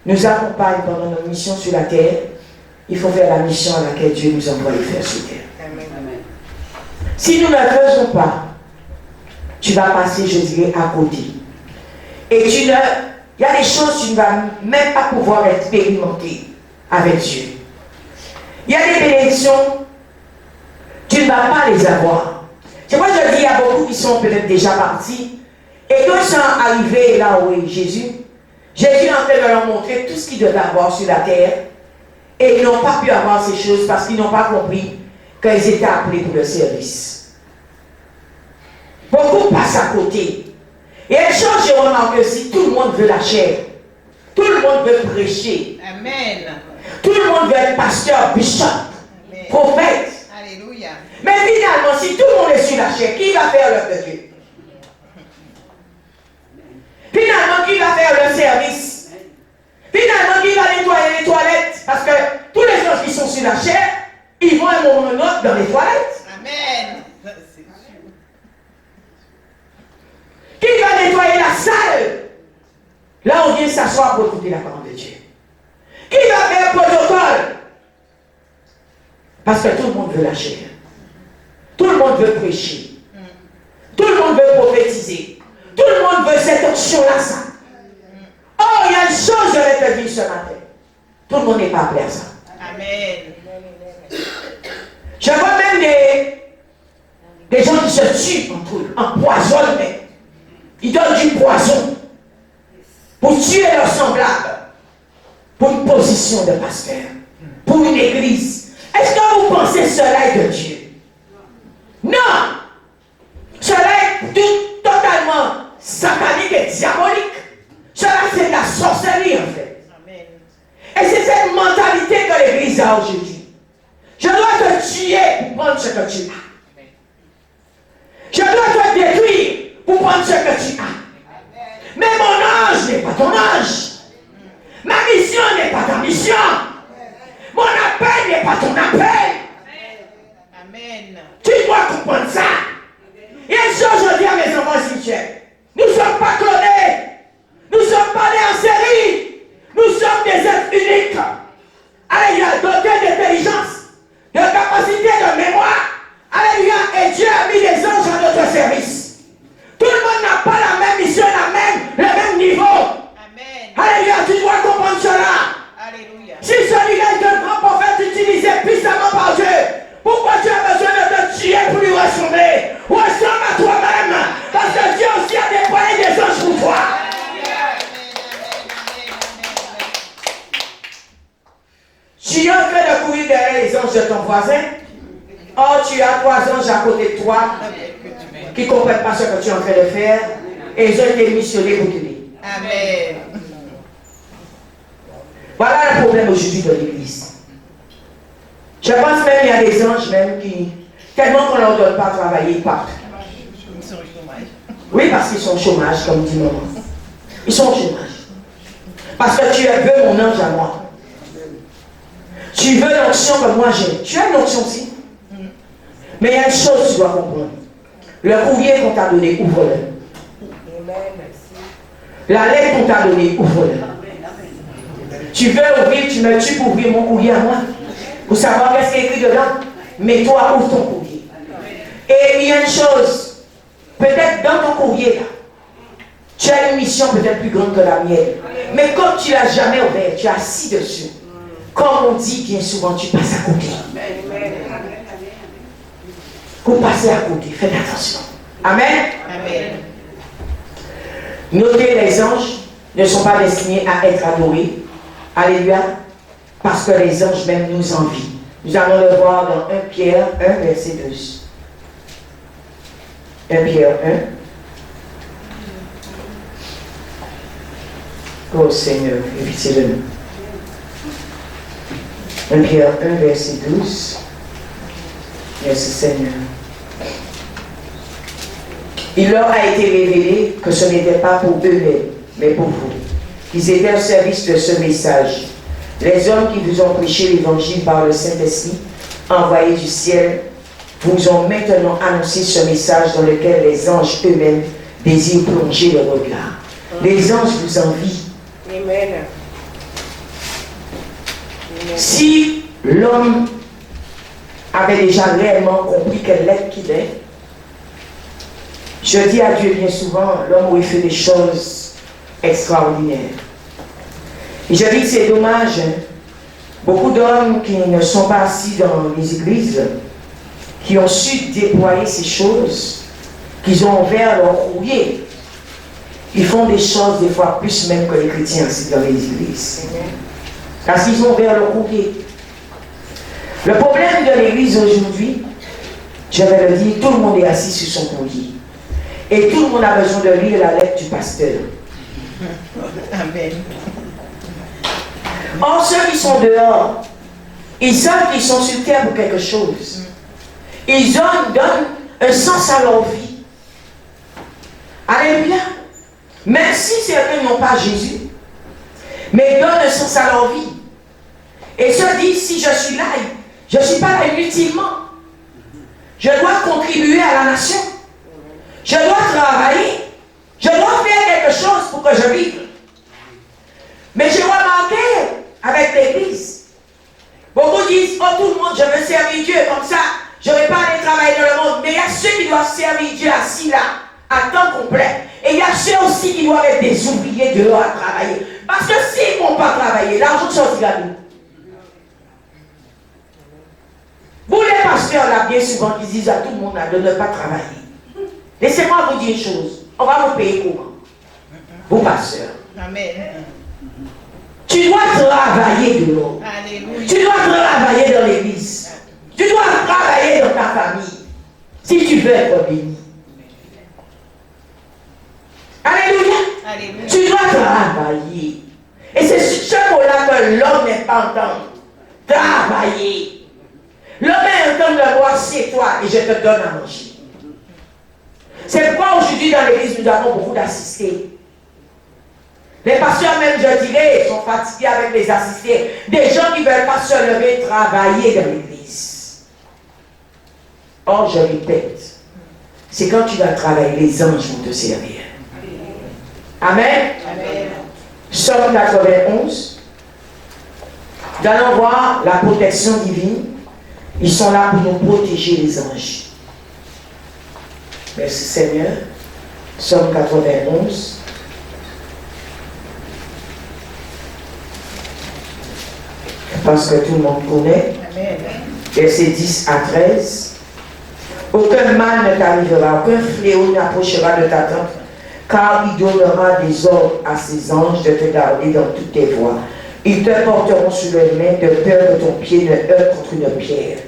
nous accompagnent pendant notre mission sur la terre, il faut faire la mission à laquelle Dieu nous envoie les faire sur terre. Amen. Si nous ne le faisons pas, tu vas passer, je dirais, à côté. Et il y a des choses que tu ne vas même pas pouvoir expérimenter avec Dieu. Il y a des bénédictions, tu ne vas pas les avoir. C'est pourquoi je dis, il y a beaucoup qui sont peut-être déjà partis. Et quand ils sont arrivés là où est Jésus, Jésus est en train de leur montrer tout ce qu'ils devaient avoir sur la terre. Et ils n'ont pas pu avoir ces choses parce qu'ils n'ont pas compris qu'ils étaient appelés pour le service. Beaucoup passent à côté. Et une chose, j'ai remarqué aussi, tout le monde veut la chair. Tout le monde veut prêcher. Amen. Tout le monde veut être pasteur, bishop, Amen. Prophète. Alléluia. Mais finalement, si tout le monde est sur la chair, qui va faire l'œuvre de Dieu? Finalement, qui va faire le service? Finalement, qui va nettoyer les toilettes? Parce que tous les gens qui sont sur la chair, ils vont un moment ou un autre dans les toilettes. Amen. Qui va nettoyer la salle? Là, on vient s'asseoir pour écouter la parole de Dieu. Qui va faire le protocole? Parce que tout le monde veut la chair. Tout le monde veut prêcher. Tout le monde veut prophétiser. Tout le monde veut cette option-là, ça. Oh, il y a une chose, je vais te dire ce matin. Tout le monde n'est pas appelé à ça. Amen. Je vois même des gens qui se tuent entre eux, empoisonnent même. Ils donnent du poison pour tuer leurs semblables, pour une position de pasteur, pour une église. Est-ce que vous pensez cela est de Dieu? Non! Cela est totalement satanique et diabolique. Cela, c'est de la sorcellerie, en fait. Amen. Et c'est cette mentalité que l'Église a aujourd'hui. Je dois te tuer pour prendre ce que tu as. Je dois te détruire pour prendre ce que tu as. Mais mon ange n'est pas ton ange. Ma mission n'est pas ta mission. Mon appel n'est pas ton appel. Amen. Tu dois comprendre ça. Et une chose, je dis à mes enfants spirituels, nous ne sommes pas clonés. Nous ne sommes pas nés en série. Nous sommes des êtres uniques. Alléluia, dotés d'intelligence, de capacité de mémoire. Alléluia, et Dieu a mis des anges à notre service. Tout le monde n'a pas la même mission, le même niveau. Amen. Alléluia, tu dois comprendre cela. Alléluia. Si celui-là est un grand prophète utilisé puissamment par Dieu, pourquoi tu as besoin de te tuer pour lui ressembler? Ressemble à toi-même, parce que Dieu aussi a déployé des anges pour toi. Tu es en train de courir derrière les anges de ton voisin. Or, tu as 3 anges à côté de toi qui ne comprennent pas ce que tu es en train de faire et ils ont été missionnés pour t'aider. Amen. Voilà le problème aujourd'hui de l'Église. Je pense même qu'il y a des anges même qui, tellement qu'on ne leur donne pas travailler, ils partent. Ils sont au chômage. Oui, parce qu'ils sont au chômage, comme dit maman. Ils sont au chômage. Parce que tu veux mon ange à moi. Tu veux l'onction que moi j'ai. Tu as une onction aussi. Mais il y a une chose que tu dois comprendre. Le courrier qu'on t'a donné, ouvre-le. La lettre qu'on t'a donnée, ouvre-le. Tu veux ouvrir, tu me tues pour ouvrir mon courrier à moi. Pour savoir qu'est-ce qui est écrit dedans. Mais toi, ouvre ton courrier. Et il y a une chose. Peut-être dans ton courrier, là, tu as une mission peut-être plus grande que la mienne. Mais comme tu ne l'as jamais ouvert, tu es assis dessus. Comme on dit bien souvent, tu passes à côté. Vous passez à côté, faites attention. Amen. Amen. Notez, les anges ne sont pas destinés à être adorés. Alléluia. Parce que les anges même nous envient. Nous allons le voir dans 1 Pierre 1, verset 12. 1 Pierre 1. Oh Seigneur, évitez-le. 1 Pierre 1, verset 12. Merci Seigneur. Il leur a été révélé que ce n'était pas pour eux-mêmes, mais pour vous. qu'ils étaient au service de ce message. Les hommes qui vous ont prêché l'évangile par le Saint-Esprit, envoyé du ciel, vous ont maintenant annoncé ce message dans lequel les anges eux-mêmes désirent plonger le regard. Les anges vous envient. Amen. Si l'homme avait déjà réellement compris quel être qu'il est, je dis à Dieu bien souvent, l'homme aurait fait des choses extraordinaires. Et je dis que c'est dommage, hein. Beaucoup d'hommes qui ne sont pas assis dans les églises, qui ont su déployer ces choses, qu'ils ont ouvert leur courrier, ils font des choses des fois plus même que les chrétiens assis dans les églises. Parce qu'ils ont ouvert leur courrier. Le problème de l'église aujourd'hui, je vais le dire, tout le monde est assis sur son courrier. Et tout le monde a besoin de lire la lettre du pasteur. Amen. Or, ceux qui sont dehors, ils savent qu'ils sont sur terre pour quelque chose. Ils donnent un sens à leur vie. Alléluia. Même si certains n'ont pas Jésus, mais ils donnent un sens à leur vie. Et se disent, si je suis là, je ne suis pas là inutilement. Je dois contribuer à la nation. Je dois travailler. Je dois faire quelque chose pour que je vive. Mais j'ai remarqué avec l'église, beaucoup disent, oh tout le monde, je veux servir Dieu, comme ça, je ne vais pas aller travailler dans le monde. Mais il y a ceux qui doivent servir Dieu assis là, à temps complet. Et il y a ceux aussi qui doivent être des ouvriers dehors à travailler. Parce que s'ils ne vont pas travailler, l'argent sortira d'où? Vous les pasteurs là, bien souvent, qui disent à tout le monde là, de ne pas travailler. Laissez-moi vous dire une chose. On va vous payer comment? Vous pasteurs. Amen. Tu dois travailler dehors. Alléluia. Tu dois travailler dans l'église. Tu dois travailler dans ta famille. Si tu veux être béni. Alléluia. Alléluia. Tu dois travailler. Et c'est sur ce mot-là que l'homme n'est pas entendu. Travailler. L'homme est entendu de voir, c'est toi et je te donne à manger. C'est pourquoi aujourd'hui dans l'église nous avons beaucoup d'assistés. Les pasteurs même, je dirais, sont fatigués avec les assistés. Des gens qui ne veulent pas se lever travailler dans l'église. Or, je répète, c'est quand tu vas travailler, les anges vont te servir. Amen. Amen. Psaume 91. Nous allons voir la protection divine. Ils sont là pour nous protéger, les anges. Merci Seigneur. Psaume 91. Parce que tout le monde connaît. Amen. Versets 10 à 13. Aucun mal ne t'arrivera, aucun fléau n'approchera de ta tente, car il donnera des ordres à ses anges de te garder dans toutes tes voies. Ils te porteront sur les mains de peur que ton pied ne heurte contre une pierre.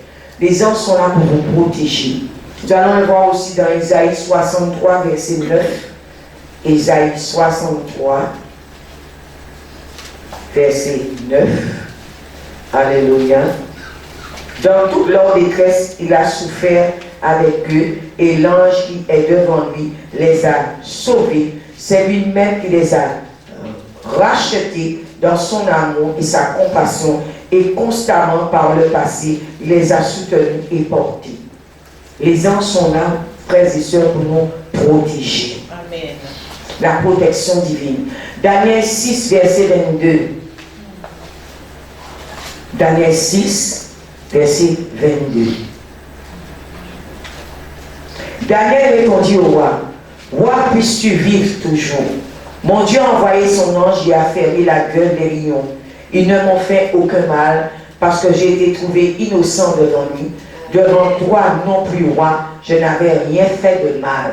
Les anges sont là pour vous protéger. Nous allons le voir aussi dans Isaïe 63, verset 9. Isaïe 63, verset 9. Alléluia. Dans toute leur détresse, il a souffert avec eux, et l'ange qui est devant lui les a sauvés. C'est lui-même qui les a rachetés dans son amour et sa compassion, et constamment par le passé, il les a soutenus et portés. Les anges sont là, frères et sœurs, pour nous protéger. Amen. La protection divine. Daniel 6, verset 22. Daniel 6, verset 22. Daniel répondit au roi, roi, puisses-tu vivre toujours? Mon Dieu a envoyé son ange et a fermé la gueule des lions. Ils ne m'ont fait aucun mal, parce que j'ai été trouvé innocent devant lui. Devant toi non plus, roi, je n'avais rien fait de mal.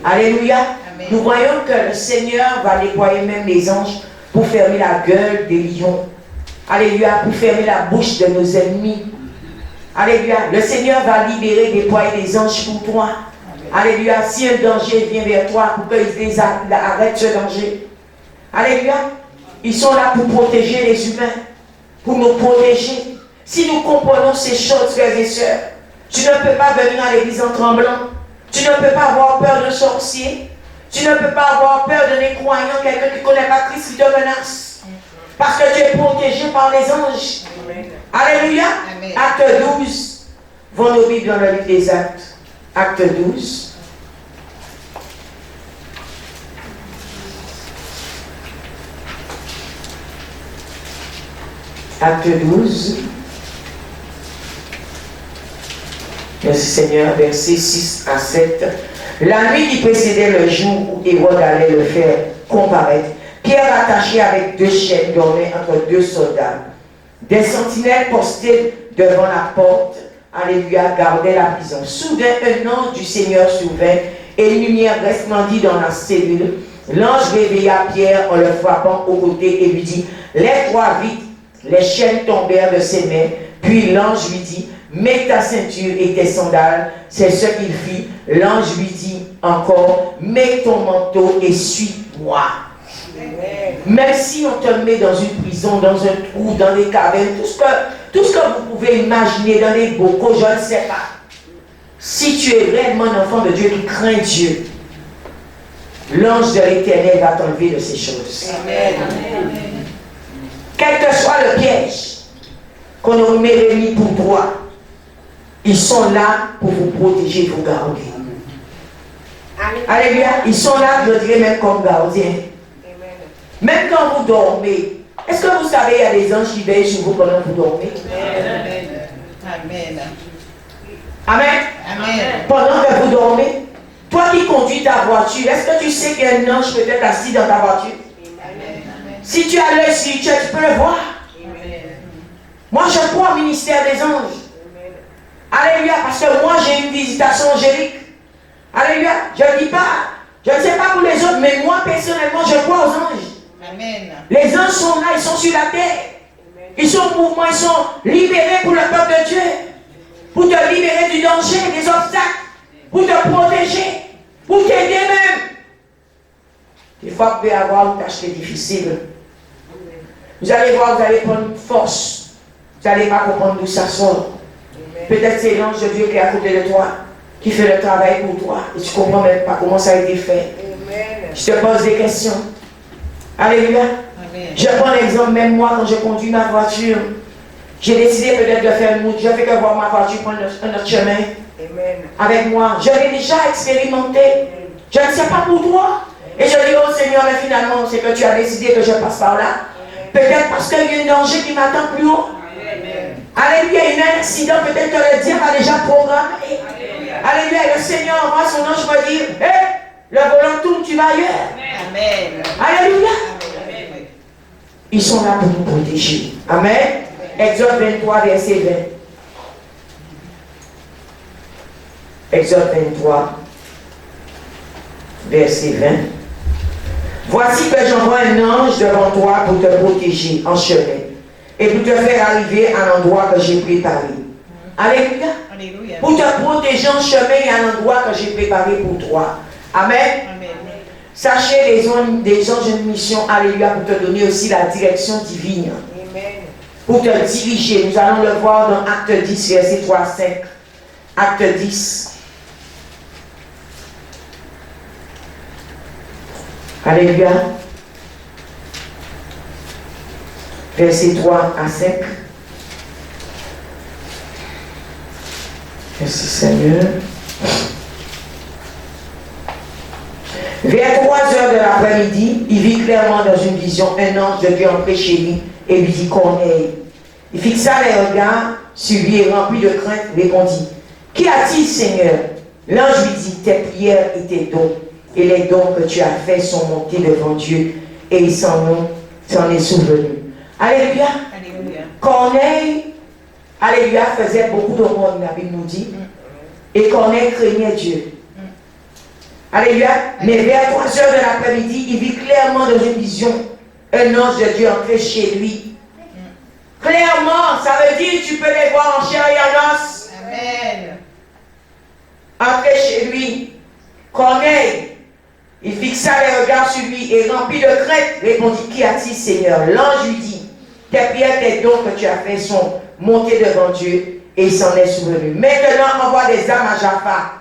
Alléluia. Amen. Nous voyons que le Seigneur va déployer même les anges pour fermer la gueule des lions. Alléluia, pour fermer la bouche de nos ennemis. Alléluia, le Seigneur va libérer, déployer des anges pour toi. Alléluia, si un danger vient vers toi, pour qu'ils arrêtent ce danger. Alléluia, ils sont là pour protéger les humains, pour nous protéger. Si nous comprenons ces choses, frères et sœurs, tu ne peux pas venir à l'église en tremblant. Tu ne peux pas avoir peur de sorcier. Tu ne peux pas avoir peur d'un incroyant, quelqu'un qui ne connaît pas Christ qui te menace. Parce que tu es protégé par les anges. Amen. Alléluia. Amen. Acte 12. Vont nos Bibles dans le livre des Actes. Acte 12. Acte 12. Merci Seigneur, versets 6 à 7. La nuit qui précédait le jour où Hérode allait le faire comparaître, Pierre attaché avec 2 chaînes dormait entre 2 soldats. Des sentinelles postées devant la porte, alléluia, gardaient la prison. Soudain, un ange du Seigneur survint et une lumière resplendit dans la cellule. L'ange réveilla Pierre en le frappant au côté et lui dit, lève-toi vite. Les chaînes tombèrent de ses mains. Puis l'ange lui dit, mets ta ceinture et tes sandales. C'est ce qu'il fit. L'ange lui dit encore, mets ton manteau et suis-moi. Même si on te met dans une prison, dans un trou, dans des cavernes, tout ce que vous pouvez imaginer, dans des bocaux, je ne sais pas. Si tu es réellement un enfant de Dieu qui craint Dieu, l'ange de l'Éternel va t'enlever de ces choses. Amen. Quel que soit le piège qu'on aurait mis pour toi, ils sont là pour vous protéger, vous garder. Amen. Alléluia. Ils sont là, je dirais même comme gardiens. Même quand vous dormez, est-ce que vous savez, il y a des anges qui veillent sur vous pendant que vous dormez? Amen. Amen. Amen. Amen. Pendant que vous dormez, toi qui conduis ta voiture, est-ce que tu sais qu'il y a un ange peut-être assis dans ta voiture? Amen. Si tu as l'œil spirituel, tu peux le voir. Amen. Moi, je crois au ministère des anges. Amen. Alléluia, parce que moi, j'ai une visitation angélique. Alléluia, je ne dis pas, je ne sais pas pour les autres, mais moi, personnellement, je crois aux anges. Amen. Les anges sont là, ils sont sur la terre. Amen. Ils sont en mouvement, ils sont libérés pour le peuple de Dieu. Pour te libérer du danger, des obstacles. Pour te protéger. Pour t'aider même. Des fois, vous pouvez avoir une tâche qui est difficile. Vous allez voir, vous allez prendre une force. Vous n'allez pas comprendre d'où ça sort. Peut-être c'est l'ange de Dieu qui est à côté de toi, qui fait le travail pour toi. Et tu ne comprends même pas comment ça a été fait. Amen. Je te pose des questions. Alléluia. Amen. Je prends l'exemple, même moi, quand je conduis ma voiture, j'ai décidé peut-être de faire une route. Je fais que voir ma voiture prendre un autre chemin. Amen. Avec moi. Je l'ai déjà expérimenté. Je ne sais pas pour toi. Et je dis, oh Seigneur, mais finalement, c'est que tu as décidé que je passe par là. Peut-être parce qu'il y a un danger qui m'attend plus haut. Amen. Alléluia, il y a un accident, peut-être que le diable a déjà programmé. Alléluia, le Seigneur envoie son ange me dire, hé, le volant tourne, tu vas ailleurs. Amen. Alléluia. Amen. Ils sont là pour nous protéger. Amen. Exode 23, verset 20. Exode 23, verset 20. Voici que j'envoie un ange devant toi pour te protéger en chemin et pour te faire arriver à l'endroit que j'ai préparé. Alléluia. Alléluia. Pour te protéger en chemin et à l'endroit que j'ai préparé pour toi. Amen. Amen. Sachez des anges de mission, alléluia, pour te donner aussi la direction divine. Amen. Pour te diriger. Nous allons le voir dans Acte 10, verset 3 à 5. Acte 10. Alléluia. Verset 3 à 5. Merci Seigneur. Vers 3 heures de l'après-midi, il vit clairement dans une vision un ange de Dieu entré chez lui et lui dit Corneille. Il fixa les regards sur lui et rempli de crainte répondit Qu'y a-t-il Seigneur? L'ange lui dit Tes prières et tes dons et les dons que tu as faits sont montés devant Dieu et il s'en est souvenu. Alléluia. Alléluia. Corneille, alléluia, faisait beaucoup de monde, la Bible nous dit. Et Corneille craignait Dieu. Alléluia. Mais vers 3 heures de l'après-midi, il vit clairement dans une vision un ange de Dieu entré chez lui. Clairement, ça veut dire que tu peux les voir en chair et en os. Amen. Entré chez lui. Corneille, il fixa les regards sur lui et rempli de crainte, répondit Qu'y a-t-il Seigneur? L'ange lui dit Tes prières, tes dons que tu as faits sont montés devant Dieu et il s'en est souvenu. Maintenant, envoie des âmes à Jaffa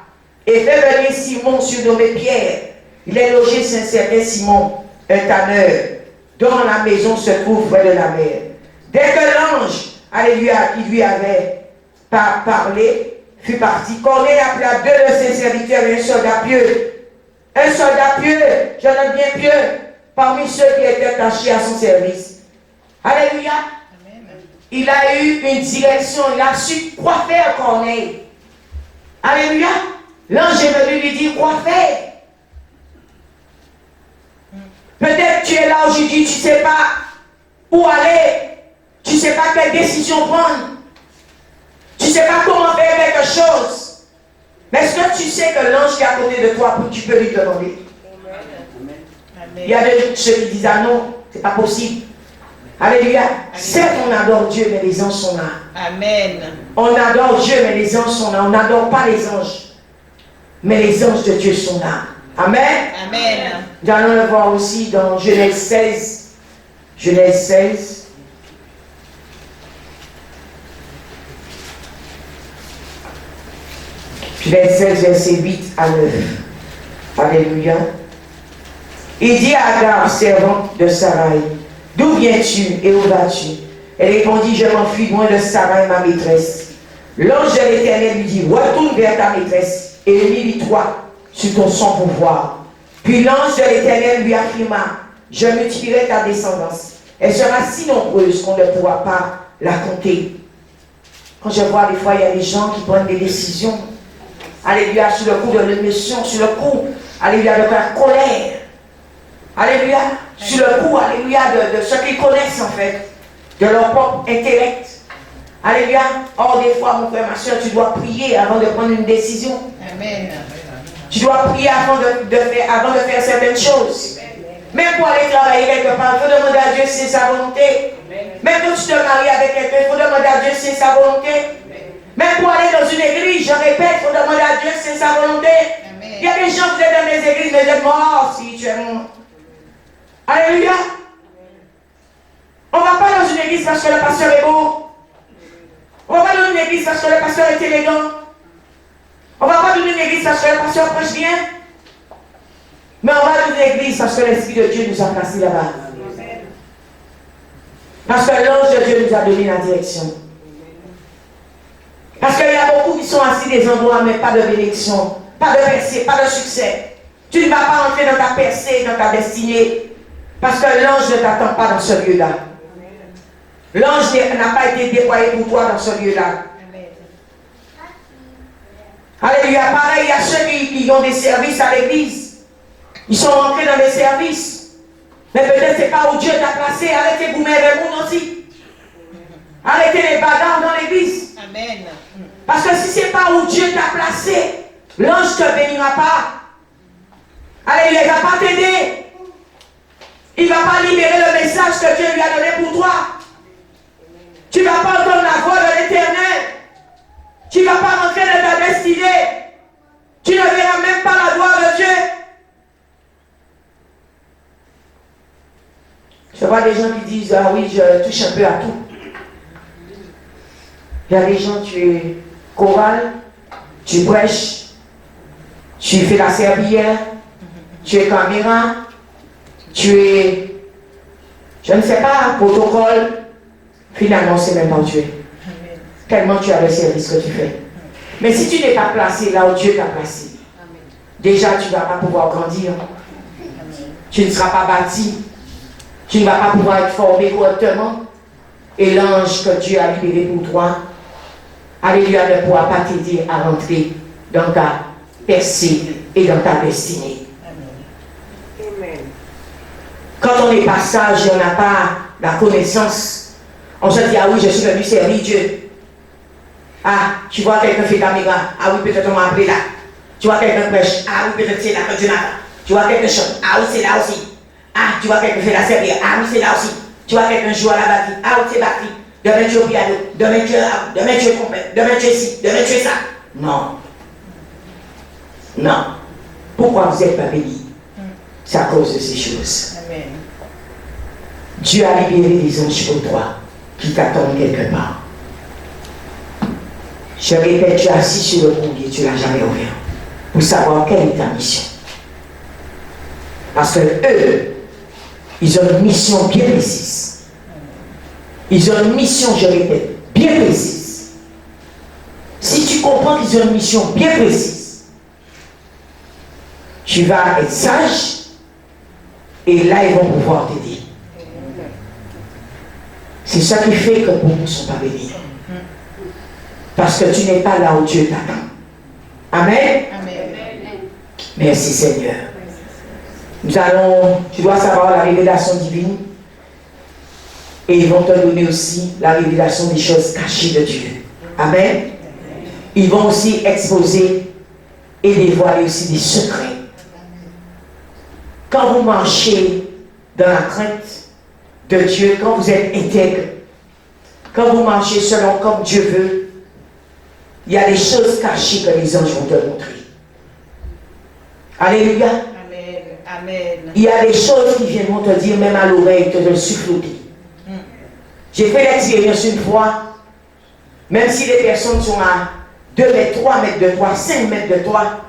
et fais venir Simon surnommé Pierre, Il est logé chez un certain Simon, un tanneur, dont la maison se trouve près de la mer. Dès que l'ange, alléluia, qui lui avait parlé, fut parti, Corneille appela deux de ses serviteurs et un soldat pieux. Un soldat pieux, je note bien pieux, parmi ceux qui étaient attachés à son service. Alléluia. Il a eu une direction, il a su quoi faire, Corneille. Alléluia. L'ange est venu lui dire quoi faire. Peut-être tu es là aujourd'hui, tu ne sais pas où aller. Tu ne sais pas quelle décision prendre. Tu ne sais pas comment faire quelque chose. Mais est-ce que tu sais que l'ange qui est à côté de toi, tu peux lui demander? Il y a ceux qui disent ah non, c'est pas possible. Alléluia. Certes, on adore Dieu, mais les anges sont là. Amen. On adore Dieu, mais les anges sont là. On n'adore pas les anges. Mais les anges de Dieu sont là. Amen. Amen. Nous allons le voir aussi dans Genèse 16. Genèse 16. Genèse 16, verset 8 à 9. Alléluia. Il dit à Agar, servante de Sarai, d'où viens-tu et où vas-tu? Elle répondit, je m'enfuis loin de Sarai, ma maîtresse. L'ange de l'Éternel lui dit, retourne vers ta maîtresse et humilie-toi sur ton sang pour voir. Puis l'ange de l'Éternel lui affirma, je multiplierai ta descendance. Elle sera si nombreuse qu'on ne pourra pas la compter. Quand je vois des fois, il y a des gens qui prennent des décisions. Alléluia, sur le coup de l'émotion, sur le coup, alléluia, de la colère. Alléluia, sur le coup, alléluia, de ce qu'ils connaissent en fait, de leur propre intellect. Alléluia. Or, des fois, mon frère, ma soeur, tu dois prier avant de prendre une décision. Amen. Tu dois prier avant de faire certaines choses. Même pour aller travailler quelque part, il faut demander à Dieu si c'est sa volonté. Même quand tu te maries avec quelqu'un, il faut demander à Dieu si c'est sa volonté. Même pour aller dans une église, je répète, il faut demander à Dieu si c'est sa volonté. Il y a des gens qui sont dans les églises, mais ils sont morts spirituellement. Alléluia. On ne va pas dans une église parce que le pasteur est beau. On ne va pas dans une église parce que le pasteur est élégant. On ne va pas dans une église parce que le pasteur prêche bien. Mais on va dans une église parce que l'Esprit de Dieu nous a placés là-bas. Parce que l'ange de Dieu nous a donné la direction. Parce qu'il y a beaucoup qui sont assis des endroits, mais pas de bénédiction, pas de percée, pas de succès. Tu ne vas pas entrer dans ta percée, dans ta destinée. Parce que l'ange ne t'attend pas dans ce lieu-là. L'ange n'a pas été déployé pour toi dans ce lieu-là. Alléluia. Pareil, il y a ceux qui ont des services à l'église. Ils sont rentrés dans les services. Mais peut-être ce n'est pas où Dieu t'a placé. Arrêtez vous mettre le monde aussi. Arrêtez les bagarres dans l'église. Amen. Parce que si ce n'est pas où Dieu t'a placé, l'ange ne te bénira pas. Alléluia, il ne va pas t'aider. Il ne va pas libérer le message que Dieu lui a donné pour toi. Tu ne vas pas entendre la voix de l'Éternel. Tu ne vas pas rentrer dans ta destinée. Tu ne verras même pas la gloire de Dieu. Je vois des gens qui disent, ah oui, je touche un peu à tout. Il y a des gens, tu es choral, tu prêches, tu fais la servière, tu es caméra, tu es, je ne sais pas, protocole. Finalement, c'est même pas où tu es. Tellement tu as le service que tu fais. Mais si tu n'es pas placé là où Dieu t'a placé, déjà tu ne vas pas pouvoir grandir. Tu ne seras pas bâti. Tu ne vas pas pouvoir être formé correctement. Et l'ange que Dieu a libéré pour toi, alléluia, ne pourra pas t'aider à rentrer dans ta percée et dans ta destinée. Amen. Quand on est pas sage et on n'a pas la connaissance, on se dit, ah oui, je suis venu servir Dieu. Ah, tu vois quelqu'un fait caméra. Ah oui, peut-être on m'a appelé là. Tu vois quelqu'un prêche. Ah oui, peut-être c'est là que Dieu m'attend. Tu vois quelqu'un chante. Ah oui, c'est là aussi. Ah, tu vois quelqu'un fait la servière. Ah oui, c'est là aussi. Tu vois quelqu'un joue à la batterie. Ah oui, c'est batterie. Demain tu es au piano. Demain tu es trompette. Demain tu es ci. Demain tu es ça. Non. Non. Pourquoi vous n'êtes pas bénis? C'est à cause de ces choses. Amen. Dieu a libéré des anges pour toi qui t'attendent quelque part. Je répète, tu es assis sur le collier, tu ne l'as jamais ouvert pour savoir quelle est ta mission. Parce que eux, ils ont une mission bien précise. Ils ont une mission, je répète, bien précise. Si tu comprends qu'ils ont une mission bien précise, tu vas être sage et là, ils vont pouvoir t'aider. C'est ça qui fait que beaucoup ne sont pas bénis. Parce que tu n'es pas là où Dieu t'attend. Amen. Amen. Merci Seigneur. Tu dois savoir la révélation divine. Et ils vont te donner aussi la révélation des choses cachées de Dieu. Amen. Ils vont aussi exposer et dévoiler aussi des secrets. Quand vous marchez dans la crainte de Dieu, quand vous êtes intègre, quand vous marchez selon comme Dieu veut, il y a des choses cachées que les anges vont te montrer. Alléluia. Amen. Amen. Il y a des choses qui viendront te dire, même à l'oreille, te le suffloter. J'ai fait l'expérience une fois, même si les personnes sont à 2 mètres, 3 mètres de toi, 5 mètres de toi,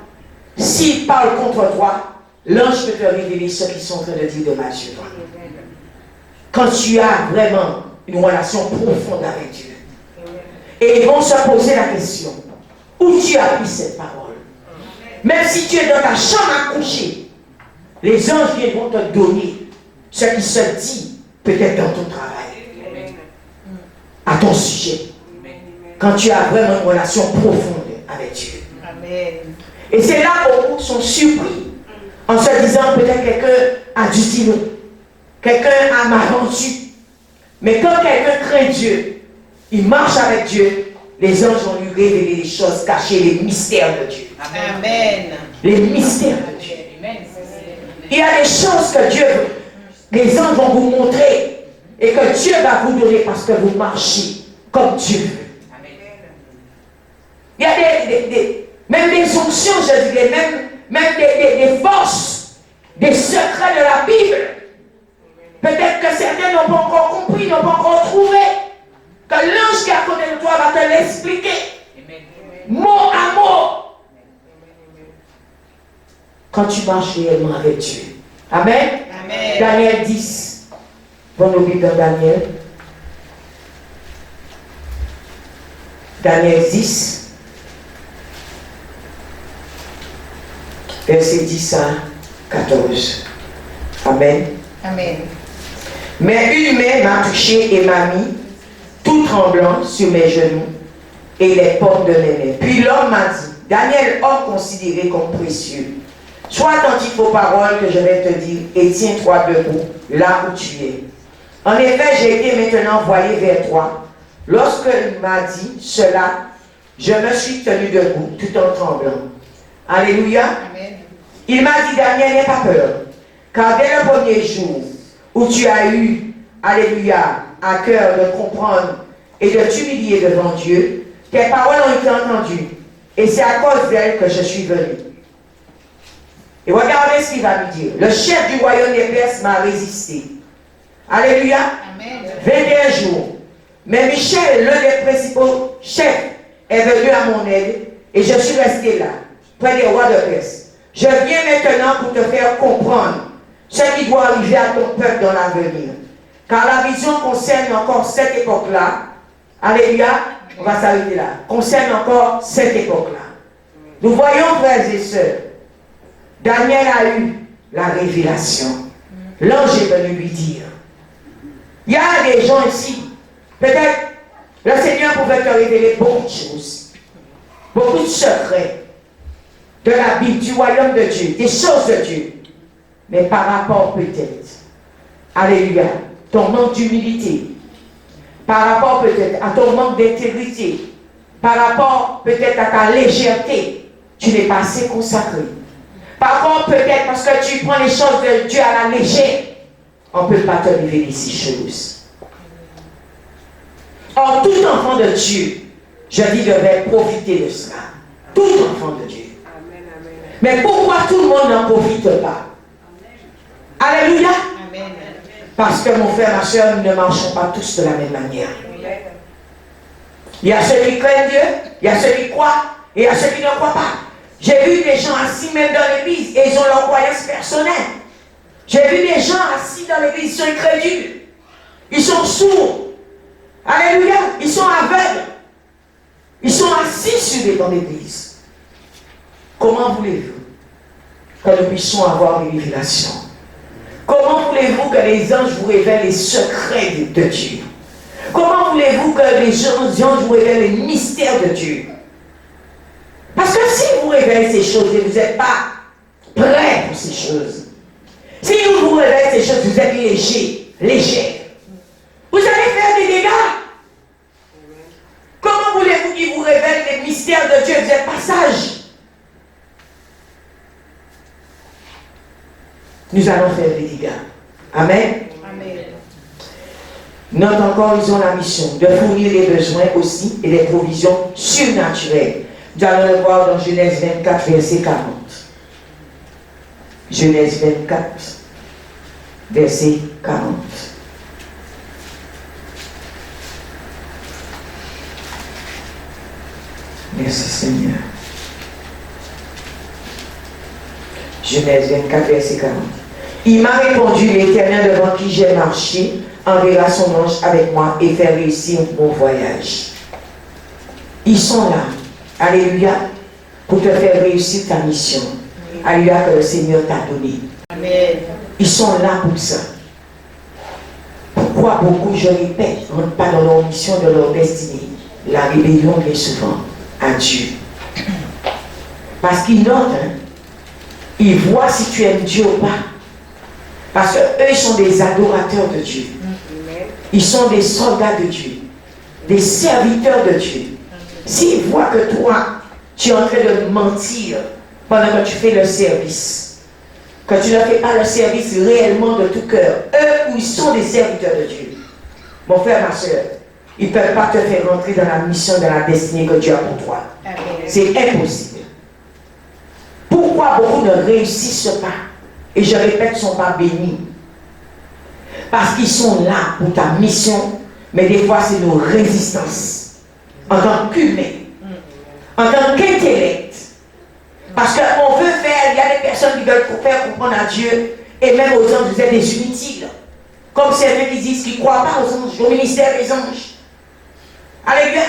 s'ils parlent contre toi, l'ange peut te révéler ce qu'ils sont en train de dire de mal sur toi. Quand tu as vraiment une relation profonde avec Dieu. Et ils vont se poser la question, où tu as pris cette parole? Même si tu es dans ta chambre à coucher, les anges viendront te donner ce qui se dit peut-être dans ton travail. À ton sujet. Quand tu as vraiment une relation profonde avec Dieu. Amen. Et c'est là où beaucoup sont surpris en se disant peut-être quelqu'un a du stylo, quelqu'un a mal rendu. Mais quand quelqu'un craint Dieu, il marche avec Dieu, les anges vont lui révéler les choses cachées, les mystères de Dieu. Amen. Les mystères de Dieu. Il y a des choses que Dieu, les anges vont vous montrer et que Dieu va vous donner parce que vous marchez comme Dieu veut. Il y a même des fonctions, je dirais, même des forces, des secrets de la Bible. Peut-être que certains n'ont pas encore compris, n'ont pas encore trouvé que l'ange qui est à côté de toi va te l'expliquer. Mot à mot. Quand tu marches réellement avec Dieu. Amen. Amen. Daniel 10. Bon, oublie dans Daniel. Daniel 10. Verset 10 à 14. Amen. Amen. Mais une main m'a touché et m'a mis, tout tremblant, sur mes genoux et les portes de mes mains. Puis l'homme m'a dit, Daniel, homme considéré comme précieux, sois attentif aux paroles que je vais te dire et tiens-toi debout, là où tu es. En effet, j'ai été maintenant envoyé vers toi. Lorsqu'il m'a dit cela, je me suis tenu debout, tout en tremblant. Alléluia. Amen. Il m'a dit, Daniel, n'aie pas peur, car dès le premier jour où tu as eu, alléluia, à cœur de comprendre et de t'humilier devant Dieu, tes paroles ont été entendues, et c'est à cause d'elles que je suis venu. Et regardez ce qu'il va lui dire. Le chef du royaume des Perses m'a résisté. Alléluia. Amen. 21 jours. Mais Michel, l'un des principaux chefs, est venu à mon aide, et je suis resté là, près des rois de Perse. Je viens maintenant pour te faire comprendre ce qui doit arriver à ton peuple dans l'avenir. Car la vision concerne encore cette époque-là. Alléluia. On va s'arrêter là. Concerne encore cette époque-là. Nous voyons, frères et sœurs, Daniel a eu la révélation. L'ange est venu lui dire. Il y a des gens ici, peut-être le Seigneur pouvait te révéler beaucoup de choses. Beaucoup de secrets de la Bible, du royaume de Dieu, des choses de Dieu. Mais par rapport peut-être, alléluia, ton manque d'humilité, par rapport peut-être à ton manque d'intégrité, par rapport peut-être à ta légèreté, tu n'es pas assez consacré. Par rapport peut-être parce que tu prends les choses de Dieu à la légère, on ne peut pas te révéler ces choses. Or, tout enfant de Dieu, je dis, devait profiter de cela. Tout enfant de Dieu. Mais pourquoi tout le monde n'en profite pas? Alléluia. Amen. Parce que mon frère, ma soeur, nous ne marchons pas tous de la même manière. Il y a ceux qui craignent Dieu, il y a ceux qui croient, et il y a ceux qui ne croient pas. J'ai vu des gens assis même dans l'église, et ils ont leur croyance personnelle. J'ai vu des gens assis dans l'église, ils sont incrédules. Ils sont sourds. Alléluia. Ils sont aveugles. Ils sont assis sur les bancs d'église. Comment voulez-vous que nous puissions avoir des révélations? Comment voulez-vous que les anges vous révèlent les secrets de Dieu? Comment voulez-vous que les anges vous révèlent les mystères de Dieu? Parce que si vous révélez ces choses et vous n'êtes pas prêt pour ces choses, si nous vous révélons ces choses, vous êtes léger. Vous allez faire des dégâts. Comment voulez-vous qu'il vous révèle les mystères de Dieu? Vous n'êtes pas sage. Nous allons faire des dégâts. Amen. Amen. Note encore, ils ont la mission de fournir les besoins aussi et les provisions surnaturelles. Nous allons le voir dans Genèse 24, verset 40. Genèse 24, verset 40. Merci Seigneur. Genèse 24, verset 40. Il m'a répondu, l'Éternel devant qui j'ai marché, enverra son ange avec moi et faire réussir mon voyage. Ils sont là, alléluia, pour te faire réussir ta mission. Alléluia, que le Seigneur t'a donné. Amen. Ils sont là pour ça. Pourquoi beaucoup, je répète, ne rentrent pas dans leur mission, dans leur destinée? La rébellion vient souvent à Dieu. Parce qu'ils notent, ils voient si tu aimes Dieu ou pas. Parce qu'eux, ils sont des adorateurs de Dieu. Ils sont des soldats de Dieu. Des serviteurs de Dieu. S'ils voient que toi, tu es en train de mentir pendant que tu fais le service, que tu ne fais pas le service réellement de tout cœur, eux, ils sont des serviteurs de Dieu. Mon frère, ma soeur, ils ne peuvent pas te faire rentrer dans la mission, dans la destinée que Dieu a pour toi. C'est impossible. Pourquoi beaucoup ne réussissent pas? Et je répète, ne sont pas bénis. Parce qu'ils sont là pour ta mission, mais des fois c'est nos résistances. En tant qu'humains, en tant qu'intellect. Parce qu'on veut faire, il y a des personnes qui veulent faire comprendre à Dieu, et même aux anges, vous êtes des inutiles. Comme certains qui disent qu'ils ne croient pas aux anges, au ministère des anges. Alléluia.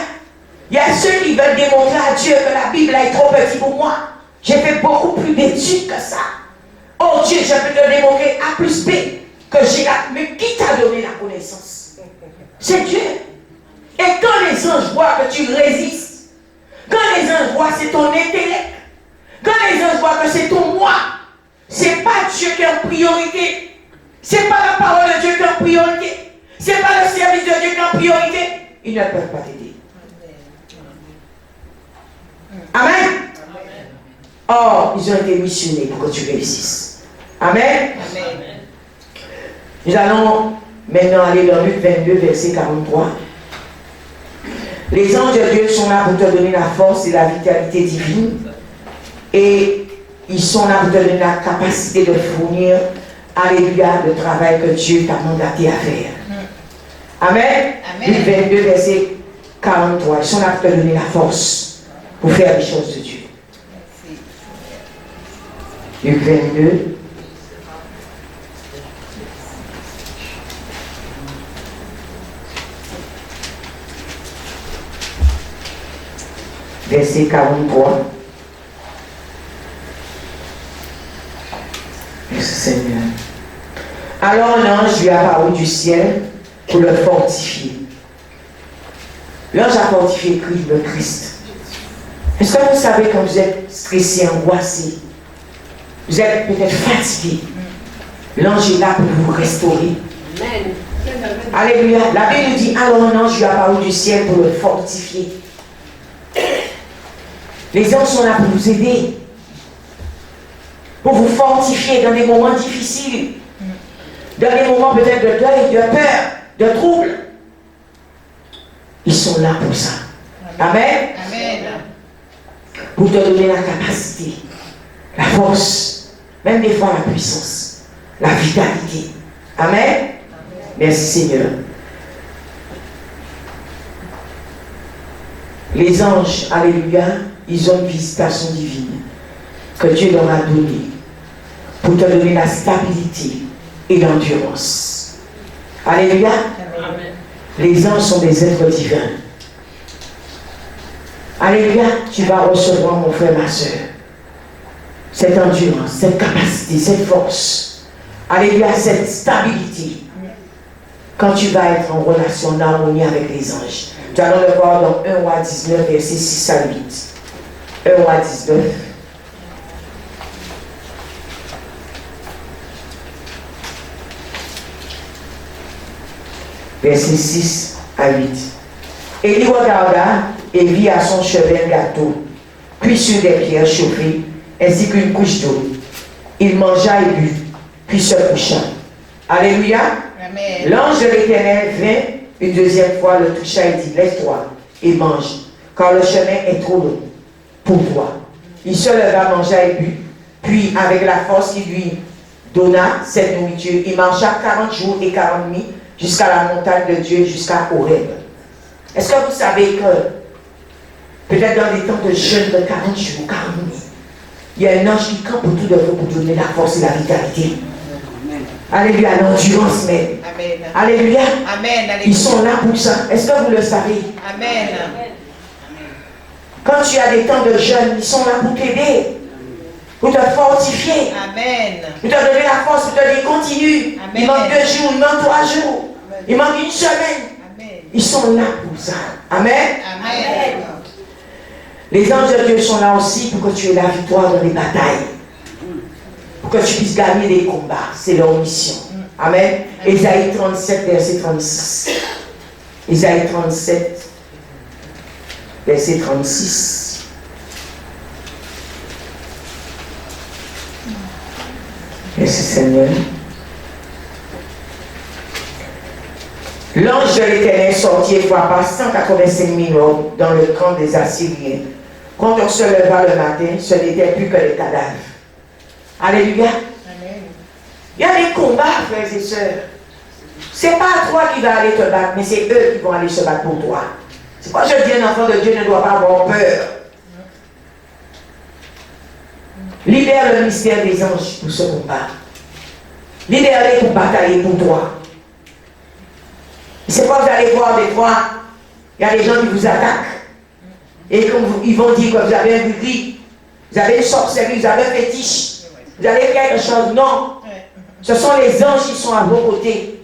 Il y a ceux qui veulent démontrer à Dieu que la Bible est trop petite pour moi. J'ai fait beaucoup plus d'études que ça. Oh Dieu, je peux te démontrer A plus B que j'ai la... Mais qui t'a donné la connaissance? C'est Dieu. Et quand les anges voient que tu résistes, quand les anges voient que c'est ton intellect, quand les anges voient que c'est ton moi, c'est pas Dieu qui est en priorité. C'est pas la parole de Dieu qui est en priorité. C'est pas le service de Dieu qui est en priorité. Ils ne peuvent pas t'aider. Amen. Or, ils ont été missionnés pour que tu réussisses. Amen. Amen. Nous allons maintenant aller dans Luc 22, verset 43. Les anges de Dieu sont là pour te donner la force et la vitalité divine. Et ils sont là pour te donner la capacité de fournir, alléluia, le travail que Dieu t'a mandaté à faire. Amen. Amen. Luc 22, verset 43. Ils sont là pour te donner la force pour faire les choses de Dieu. Luc 22. Verset 43. Merci Seigneur. Alors un ange lui apparut du ciel pour le fortifier. L'ange a fortifié le Christ. Est-ce que vous savez quand vous êtes stressé, angoissé, vous êtes peut-être fatigué, l'ange est là pour vous restaurer. Amen. Alléluia. La Bible nous dit, alors un ange lui apparut du ciel pour le fortifier. Les anges sont là pour vous aider, pour vous fortifier dans des moments difficiles, dans des moments peut-être de deuil, de peur, de trouble. Ils sont là pour ça. Amen. Amen. Pour te donner la capacité, la force, même des fois la puissance, la vitalité. Amen. Merci Seigneur. Les anges, alléluia, ils ont une visitation divine que Dieu leur a donnée pour te donner la stabilité, et l'endurance. Alléluia. Amen. Les anges sont des êtres divins. Alléluia. Tu vas recevoir, mon frère, ma soeur, cette endurance, cette capacité, cette force. Alléluia, cette stabilité. Quand tu vas être en relation, en harmonie avec les anges. Nous allons le voir dans 1 Roi 19, versets 6 à 8. 1 Roi 19. Versets 6 à 8. Élie regarda et vit à son chevet un gâteau, cuit sur des pierres chauffées, ainsi qu'une couche d'eau. Il mangea et but, puis se coucha. Alléluia. Amen. L'ange de l'Éternel vint une deuxième fois, le toucha et dit, lève-toi et mange, car le chemin est trop long pour toi. Il se leva, mangea et but, puis avec la force qu'il lui donna cette nourriture, il marcha 40 jours et 40 nuits jusqu'à la montagne de Dieu, jusqu'à Horeb. Est-ce que vous savez que peut-être dans les temps de jeûne de 40 jours, 40 nuits, il y a un ange qui campe autour de vous pour donner la force et la vitalité. Alléluia, l'endurance même. Amen. Alléluia. Amen. Ils sont là pour ça. Est-ce que vous le savez? Amen. Quand tu as des temps de jeûne, ils sont là pour t'aider, pour te fortifier, Amen. pour te donner la force, pour te dire continue. Amen. Il manque 2 jours, il manque 3 jours, il manque 1 semaine. Amen. Ils sont là pour ça. Amen. Amen. Les anges de Dieu sont là aussi pour que tu aies la victoire dans les batailles. Pour que tu puisses gagner des combats. C'est leur mission. Amen. Ésaïe 37, verset 36. Ésaïe 37, verset 36. Merci Seigneur. L'ange de l'Éternel sortit et frappa 185 000 hommes dans le camp des Assyriens. Quand on se leva le matin, ce n'était plus que les cadavres. Alléluia. Amen. Il y a des combats, frères et sœurs. C'est pas toi qui vas aller te battre, mais c'est eux qui vont aller se battre pour toi. C'est pourquoi je dis un enfant de Dieu ne doit pas avoir peur. Libère le mystère des anges pour ce combat. Libère-les pour batailler pour toi. C'est pourquoi vous allez voir des fois, il y a des gens qui vous attaquent. Et ils vont dire que vous avez un gris, vous avez une sorcellerie, vous avez un fétiche, vous avez quelque chose. Non. Ce sont les anges qui sont à vos côtés,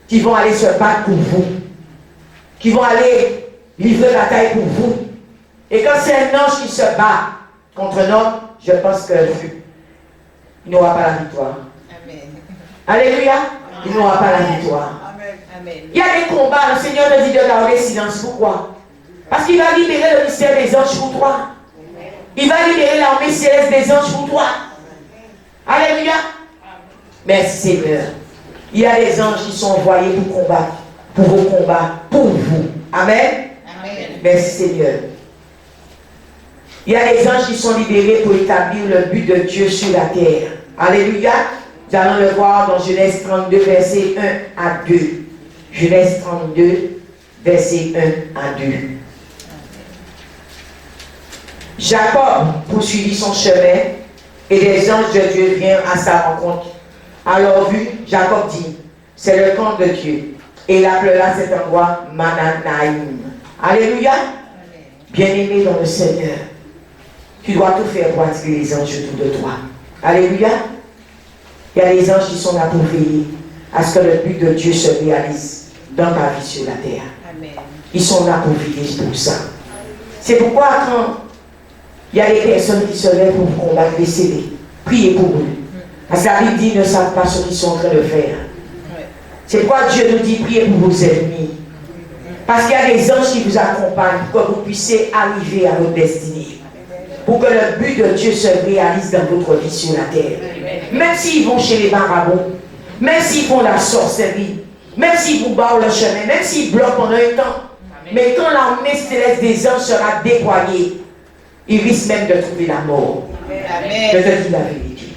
qui vont aller se battre pour vous, qui vont aller livrer la bataille pour vous. Et quand c'est un ange qui se bat contre un homme, je pense qu'il n'aura pas la victoire. Amen. Alléluia. Il n'aura pas la victoire. Amen. Il y a des combats, le Seigneur te dit de garder silence. Pourquoi? Parce qu'il va libérer le mystère des anges pour toi. Il va libérer l'armée céleste des anges pour toi. Alléluia. Merci Seigneur. Il y a des anges qui sont envoyés pour combattre, pour vos combats, pour vous. Amen. Amen. Merci Seigneur. Il y a des anges qui sont libérés pour établir le but de Dieu sur la terre. Alléluia. Nous allons le voir dans Genèse 32, verset 1 à 2. Genèse 32, verset 1 à 2. Jacob poursuivit son chemin et les anges de Dieu virent à sa rencontre. Alors vu, Jacob dit, c'est le camp de Dieu. Et il appela cet endroit Mananaïm. Alléluia. Bien-aimé dans le Seigneur, tu dois tout faire pour attirer les anges autour de toi. Alléluia. Il y a des anges qui sont là pour veiller à ce que le but de Dieu se réalise dans ta vie sur la terre. Amen. Ils sont là pour veiller pour ça. C'est pourquoi quand il y a des personnes qui se lèvent pour combattre les CD, priez pour eux. Parce que la Bible dit, ils ne savent pas ce qu'ils sont en train de faire. C'est pourquoi Dieu nous dit, priez pour vos ennemis. Parce qu'il y a des anges qui vous accompagnent pour que vous puissiez arriver à votre destinée. Pour que le but de Dieu se réalise dans votre vie sur la terre. Même s'ils vont chez les marabouts, même s'ils font la sorcellerie, même s'ils vous barrent le chemin, même s'ils bloquent pendant un temps. Mais quand l'armée céleste des anges sera déployée, ils risquent même de trouver la mort. Amen. Je te dis la vérité.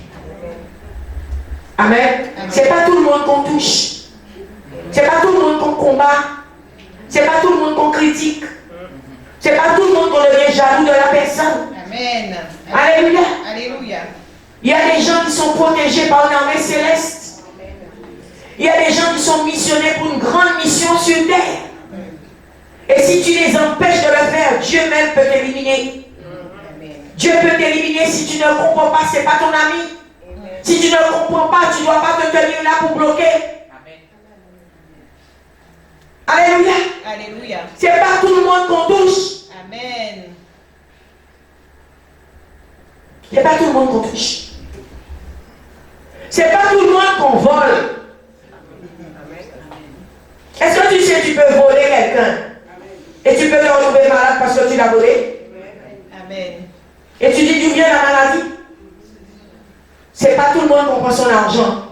Amen. C'est pas tout le monde qu'on touche. C'est pas tout le monde qu'on combat. C'est pas tout le monde qu'on critique. C'est pas tout le monde qu'on devient jaloux de la personne. Amen. Alléluia. Alléluia. Il y a des gens qui sont protégés par une armée céleste. Il y a des gens qui sont missionnés pour une grande mission sur terre. Et si tu les empêches de le faire, Dieu même peut t'éliminer. Dieu peut t'éliminer si tu ne comprends pas, ce n'est pas ton ami. Si tu ne comprends pas, tu ne dois pas te tenir là pour bloquer. Alléluia. Alléluia. Ce n'est pas tout le monde qu'on touche. Amen. Ce n'est pas tout le monde qu'on touche. Ce n'est pas tout le monde qu'on vole. Est-ce que tu sais que tu peux voler quelqu'un et tu peux te retrouver malade parce que tu l'as volé? Amen. Et tu dis d'où vient la maladie? Ce n'est pas tout le monde qui prend son argent.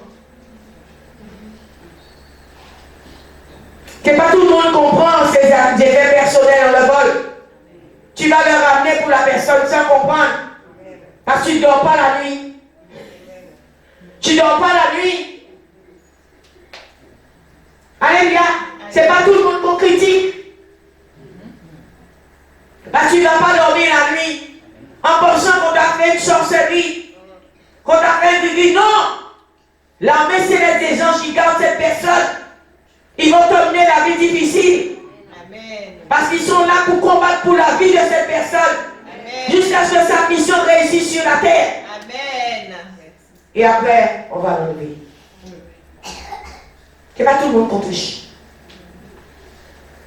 Ce n'est pas tout le monde qui comprend ses effets personnels dans le vol. Tu vas le ramener pour la personne sans comprendre. Parce que tu ne dors pas la nuit. Tu ne dors pas la nuit. Alléluia. Ce n'est pas tout le monde qu'on critique. Parce que tu ne vas pas dormir la nuit en pensant qu'on t'a fait une sorcellerie, qu'on t'a fait une vie. Non! L'armée céleste des anges qui gardent cette personne, ils vont te mener la vie difficile. Amen. Parce qu'ils sont là pour combattre pour la vie de cette personne. Jusqu'à ce que sa mission réussisse sur la terre. Amen. Et après, on va l'enlever. Ce n'est pas tout le monde qu'on touche.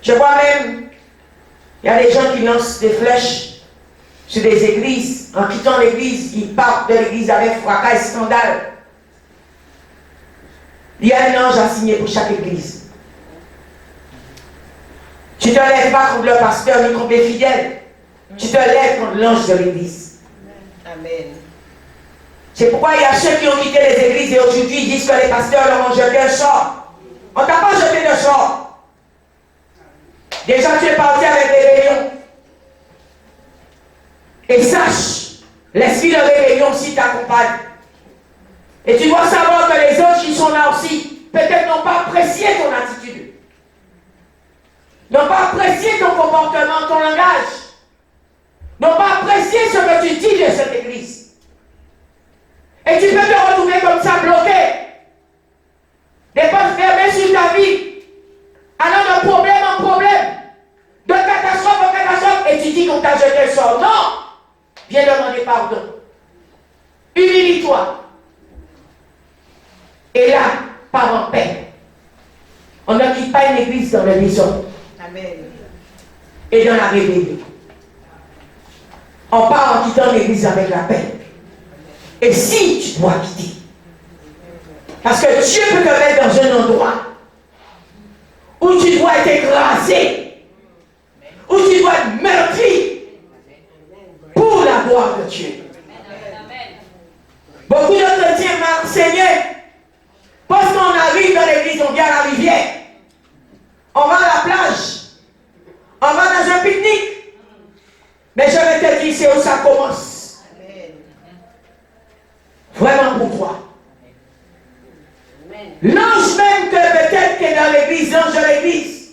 Je vois même, il y a des gens qui lancent des flèches sur des églises. En quittant l'église, ils partent de l'église avec fracas et scandale. Il y a un ange assigné pour chaque église. Tu ne te lèves pas contre le pasteur ni contre les fidèles. Tu te lèves contre l'ange de l'église. Amen. C'est pourquoi il y a ceux qui ont quitté les églises et aujourd'hui ils disent que les pasteurs leur ont jeté un sort. On ne t'a pas jeté de sort. Déjà tu es parti avec des rébellions. Et sache, l'esprit de rébellion aussi t'accompagne. Et tu dois savoir que les autres qui sont là aussi, peut-être n'ont pas apprécié ton attitude. N'ont pas apprécié ton comportement, ton langage. N'ont pas apprécié ce que tu dis de cette église. Et tu peux te retrouver comme ça bloqué. Des portes fermées sur ta vie. Alors de problème en problème. De catastrophe en catastrophe. Et tu dis qu'on t'a jeté le sort. Non! Viens demander pardon. Humilie-toi. Et là, pars en paix. On ne quitte pas une église dans le désordre. Amen. Et dans la rébellion. On part en quittant l'église avec la paix. Et si tu dois quitter, parce que Dieu peut te mettre dans un endroit où tu dois être écrasé, où tu dois être meurtri pour la gloire de Dieu. Beaucoup de chrétiens m'enseignaient, parce qu'on arrive dans l'église, on vient à la rivière, on va à la plage, on va dans un pique-nique. Mais je vais te dire, c'est où ça commence. Vraiment pour toi. L'ange même que peut-être que dans l'église, l'ange de l'église,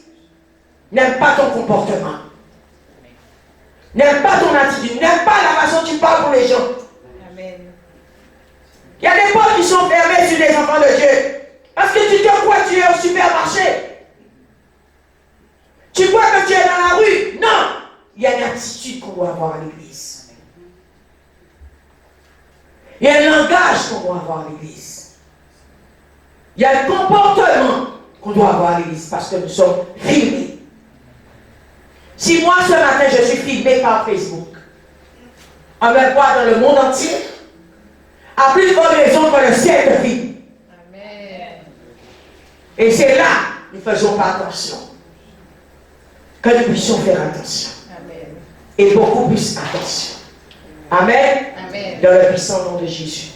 n'aime pas ton comportement. N'aime pas ton attitude. N'aime pas la façon dont tu parles pour les gens. Amen. Il y a des portes qui sont fermées sur les enfants de Dieu. Parce que tu te crois que tu es au supermarché. Tu crois que tu es dans la rue. Non. Il y a une attitude qu'on doit avoir à l'église. Il y a un langage qu'on doit avoir à l'église. Il y a un comportement qu'on doit avoir à l'église parce que nous sommes filmés. Si moi ce matin je suis filmé par Facebook, on me voit dans le monde entier, à plus de raison que le ciel te filme. Amen. Et c'est là que nous ne faisons pas attention. Que nous puissions faire attention. Amen. Et beaucoup plus attention. Amen. Amen. Dans le puissant nom de Jésus.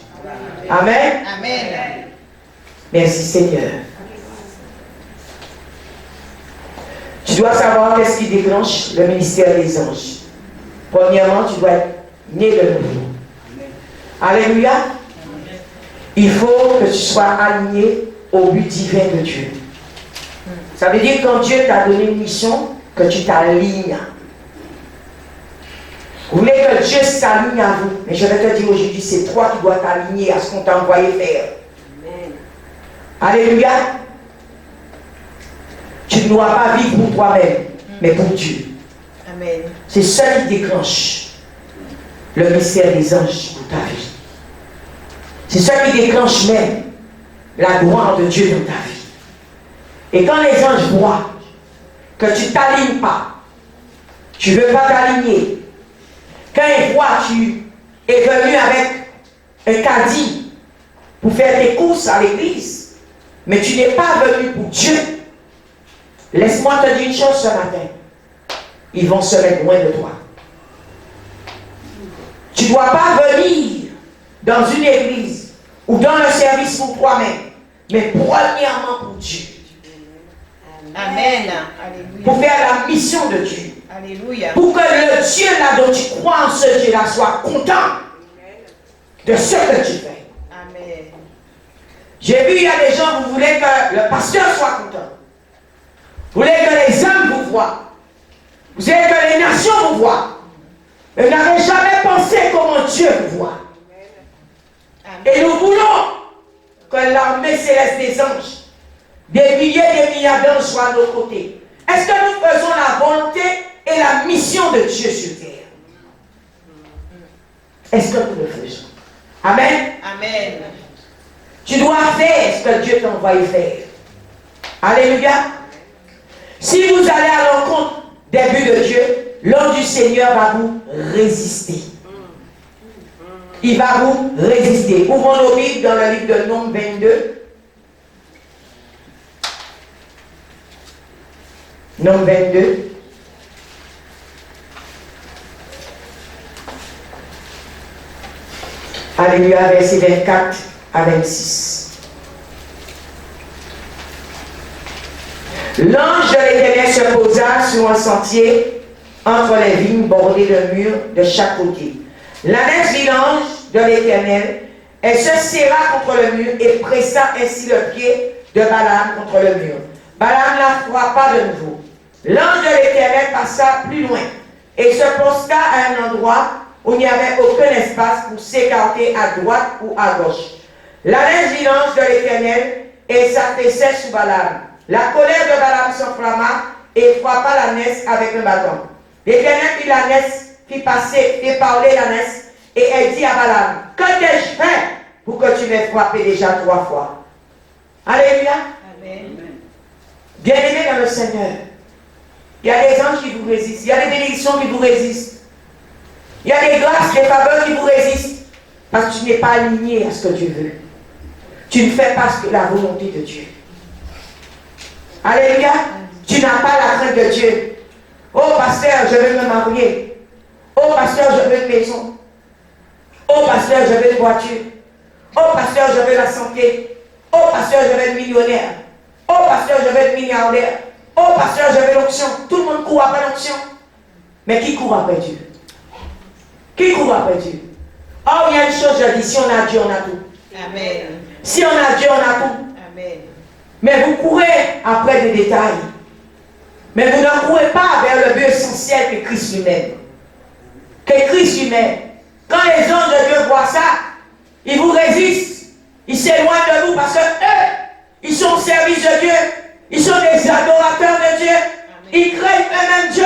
Amen. Amen. Merci Seigneur. Tu dois savoir qu'est-ce qui déclenche le ministère des anges. Premièrement, tu dois être né de nouveau. Alléluia. Il faut que tu sois aligné au but divin de Dieu. Ça veut dire que quand Dieu t'a donné une mission, que tu t'alignes. Vous voulez que Dieu s'aligne à vous. Mais je vais te dire aujourd'hui, c'est toi qui dois t'aligner à ce qu'on t'a envoyé faire. Amen. Alléluia. ne dois pas vivre pour toi-même, mais pour Dieu. Amen. C'est ça qui déclenche le mystère des anges pour ta vie. C'est ça qui déclenche même la gloire de Dieu dans ta vie. Et quand les anges voient que tu ne t'alignes pas, tu ne veux pas t'aligner, quand ils voient que tu es venu avec un caddie pour faire tes courses à l'église, mais tu n'es pas venu pour Dieu, laisse-moi te dire une chose ce matin. Ils vont se mettre loin de toi. Tu ne dois pas venir dans une église ou dans le service pour toi-même, mais premièrement pour Dieu. Amen. Alléluia. Pour faire la mission de Dieu. Alléluia. Pour que le Dieu là dont tu crois en ce Dieu là soit content de ce que tu fais. Amen. J'ai vu, il y a des gens, vous voulez que le pasteur soit content. Vous voulez que les hommes vous voient. Vous voulez que les nations vous voient. Mais vous n'avez jamais pensé comment Dieu vous voit. Amen. Et nous voulons que l'armée céleste des anges, des milliers et des milliards d'anges soient à nos côtés. Est-ce que nous faisons la volonté et la mission de Dieu sur terre? Est-ce que nous le faisons? Amen. Amen. Tu dois faire ce que Dieu t'a envoyé faire. Alléluia. Si vous allez à l'encontre des buts de Dieu, l'homme du Seigneur va vous résister. Il va vous résister. Ouvrons nos Bibles dans le livre de Nombre 22. Nombre 22. Alléluia, verset 24 à 26. L'ange de l'Éternel se posa sur un sentier entre les vignes bordées de murs de chaque côté. L'ânesse vit l'ange de l'Éternel. Elle se serra contre le mur et pressa ainsi le pied de Balaam contre le mur. Balaam la frappa de nouveau. L'ange de l'Éternel passa plus loin et se posta à un endroit où il n'y avait aucun espace pour s'écarter à droite ou à gauche. L'ânesse vit l'ange de l'Éternel et s'affaissait sous Balaam. La colère de Balaam s'enflamma et frappa l'ânesse avec un bâton. L'Éternel fit l'ânesse, fit parler l'ânesse, et elle dit à Balaam, que t'ai-je fait pour que tu m'aies frappé déjà 3 fois? Alléluia. Amen. Bien-aimés dans le Seigneur, il y a des anges qui vous résistent, il y a des bénédictions qui vous résistent, il y a des grâces, des faveurs qui vous résistent, parce que tu n'es pas aligné à ce que Dieu veut. Tu ne fais pas la volonté de Dieu. Alléluia. Tu n'as pas la crainte de Dieu. Oh pasteur, je veux me marier. Oh pasteur, je veux une maison. Oh pasteur, je veux une voiture. Oh pasteur, je veux la santé. Oh pasteur, je veux être millionnaire. Oh pasteur, je veux être milliardaire. Oh pasteur, je veux l'onction. Tout le monde court après l'onction. Mais qui court après Dieu? Qui court après Dieu? Oh, il y a une chose, je dis, si on a Dieu, on a tout. Amen. Si on a Dieu, on a tout. Amen. Mais vous courez après des détails. Mais vous ne courez pas vers le but essentiel que Christ lui-même. Que Christ lui-même. Quand les anges de Dieu voient ça, ils vous résistent. Ils s'éloignent de vous parce que eux, ils sont au service de Dieu. Ils sont des adorateurs de Dieu. Amen. Ils craignent eux-mêmes Dieu.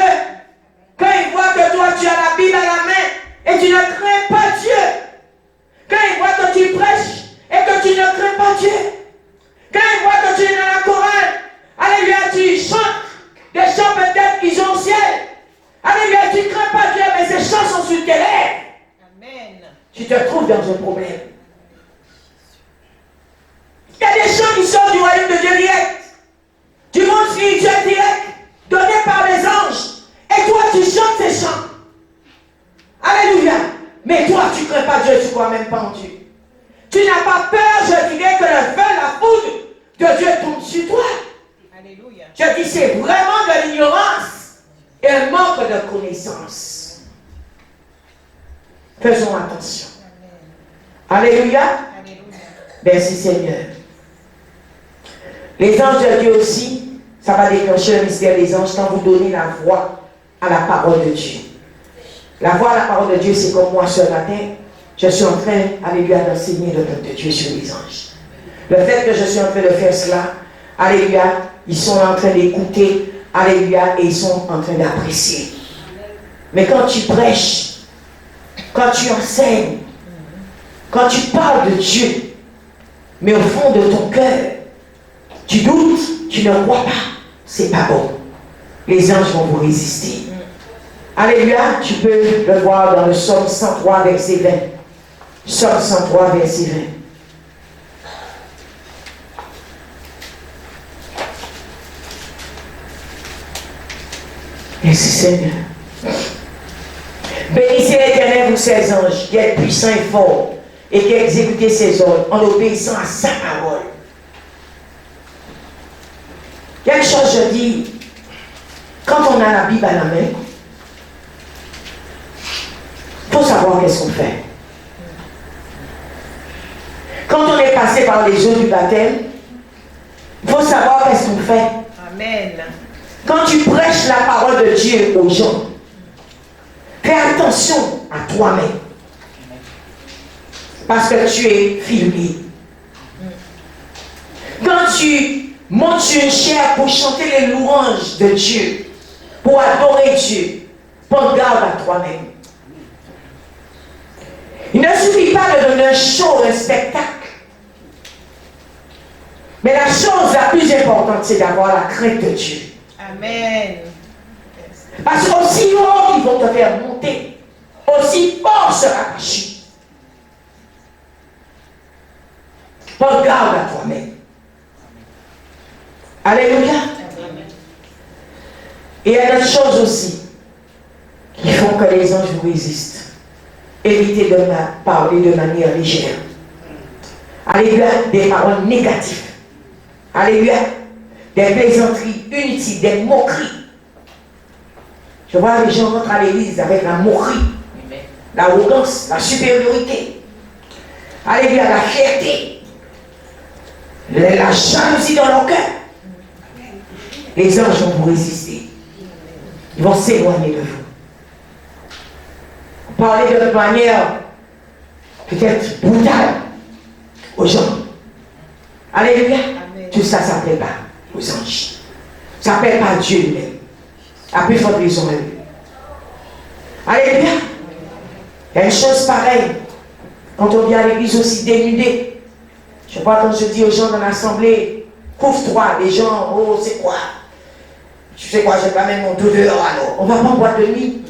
Quand ils voient que toi, tu as la Bible à la main et tu ne crains pas Dieu. Quand ils voient que tu prêches et que tu ne crains pas Dieu. Quand ils voient que tu es dans la chorale, alléluia, tu chantes des chants peut-être qui sont au ciel. Alléluia, tu ne crains pas Dieu, mais ces chants sont sur tes lèvres. Amen. Tu te trouves dans un problème. Il y a des chants qui sortent du royaume de Dieu direct, du monde spirituel direct, donné par les anges. Et toi, tu chantes ces chants. Alléluia. Mais toi, tu ne crains pas Dieu, tu ne crois même pas en Dieu. Tu n'as pas peur, je dirais, que le feu, la foudre de Dieu tombe sur toi. Alléluia. Je dis, c'est vraiment de l'ignorance et un manque de connaissance. Faisons attention. Alléluia. Alléluia. Merci Seigneur. Les anges de Dieu aussi, ça va déclencher le mystère des anges quand vous donnez la voix à la parole de Dieu. La voix à la parole de Dieu, c'est comme moi ce matin. Je suis en train, alléluia, d'enseigner le peuple de Dieu sur les anges. Le fait que je suis en train de faire cela Alléluia. Ils sont en train d'écouter. Alléluia. Et ils sont en train d'apprécier. Mais quand tu prêches, quand tu enseignes, quand tu parles de Dieu, mais au fond de ton cœur, tu doutes, tu ne crois pas, c'est pas bon. Les anges vont vous résister. Alléluia, tu peux le voir dans le psaume 103, verset 20. Psaume 103, verset 20. Merci Seigneur. Bénissez l'Éternel, vous ses anges, qui est puissant et fort, et qui exécutez ses ordres en obéissant à sa parole. Quelque chose je dis, quand on a la Bible à la main, il faut savoir qu'est-ce qu'on fait. Quand on est passé par les eaux du baptême, il faut savoir qu'est-ce qu'on fait. Amen. Quand tu prêches la parole de Dieu aux gens, fais attention à toi-même. Parce que tu es filmé. Quand tu montes sur une chaire pour chanter les louanges de Dieu, pour adorer Dieu, prends garde à toi-même. Il ne suffit pas de donner un show, un spectacle. Mais la chose la plus importante, c'est d'avoir la crainte de Dieu. Amen. Parce qu'aussi haut ils vont te faire monter, aussi fort sera ta chute. Prends garde à toi-même. Alléluia. Amen. Et il y a d'autres choses aussi qui font que les anges vous résistent. Évitez de parler de manière légère. Alléluia, des paroles négatives. Alléluia, des plaisanteries inutiles, des moqueries. Je vois les gens rentrent à l'église avec la moquerie, l'arrogance, la supériorité. Alléluia, la fierté, la jalousie dans leur cœur. Les anges vont vous résister. Ils vont s'éloigner de vous. Parler de manière peut-être brutale aux gens. Alléluia. Amen. Tout ça, ça ne plaît pas aux anges. Ça ne plaît pas à Dieu lui-même. À plus forte raison à lui. Alléluia. Il y a une chose pareille. Quand on vient à l'église aussi dénudé. Je vois quand je dis aux gens dans l'assemblée, couvre-toi, les gens, oh c'est quoi? Tu sais quoi, je vais pas mettre mon dos dehors alors. On ne va pas en boîte de nuit.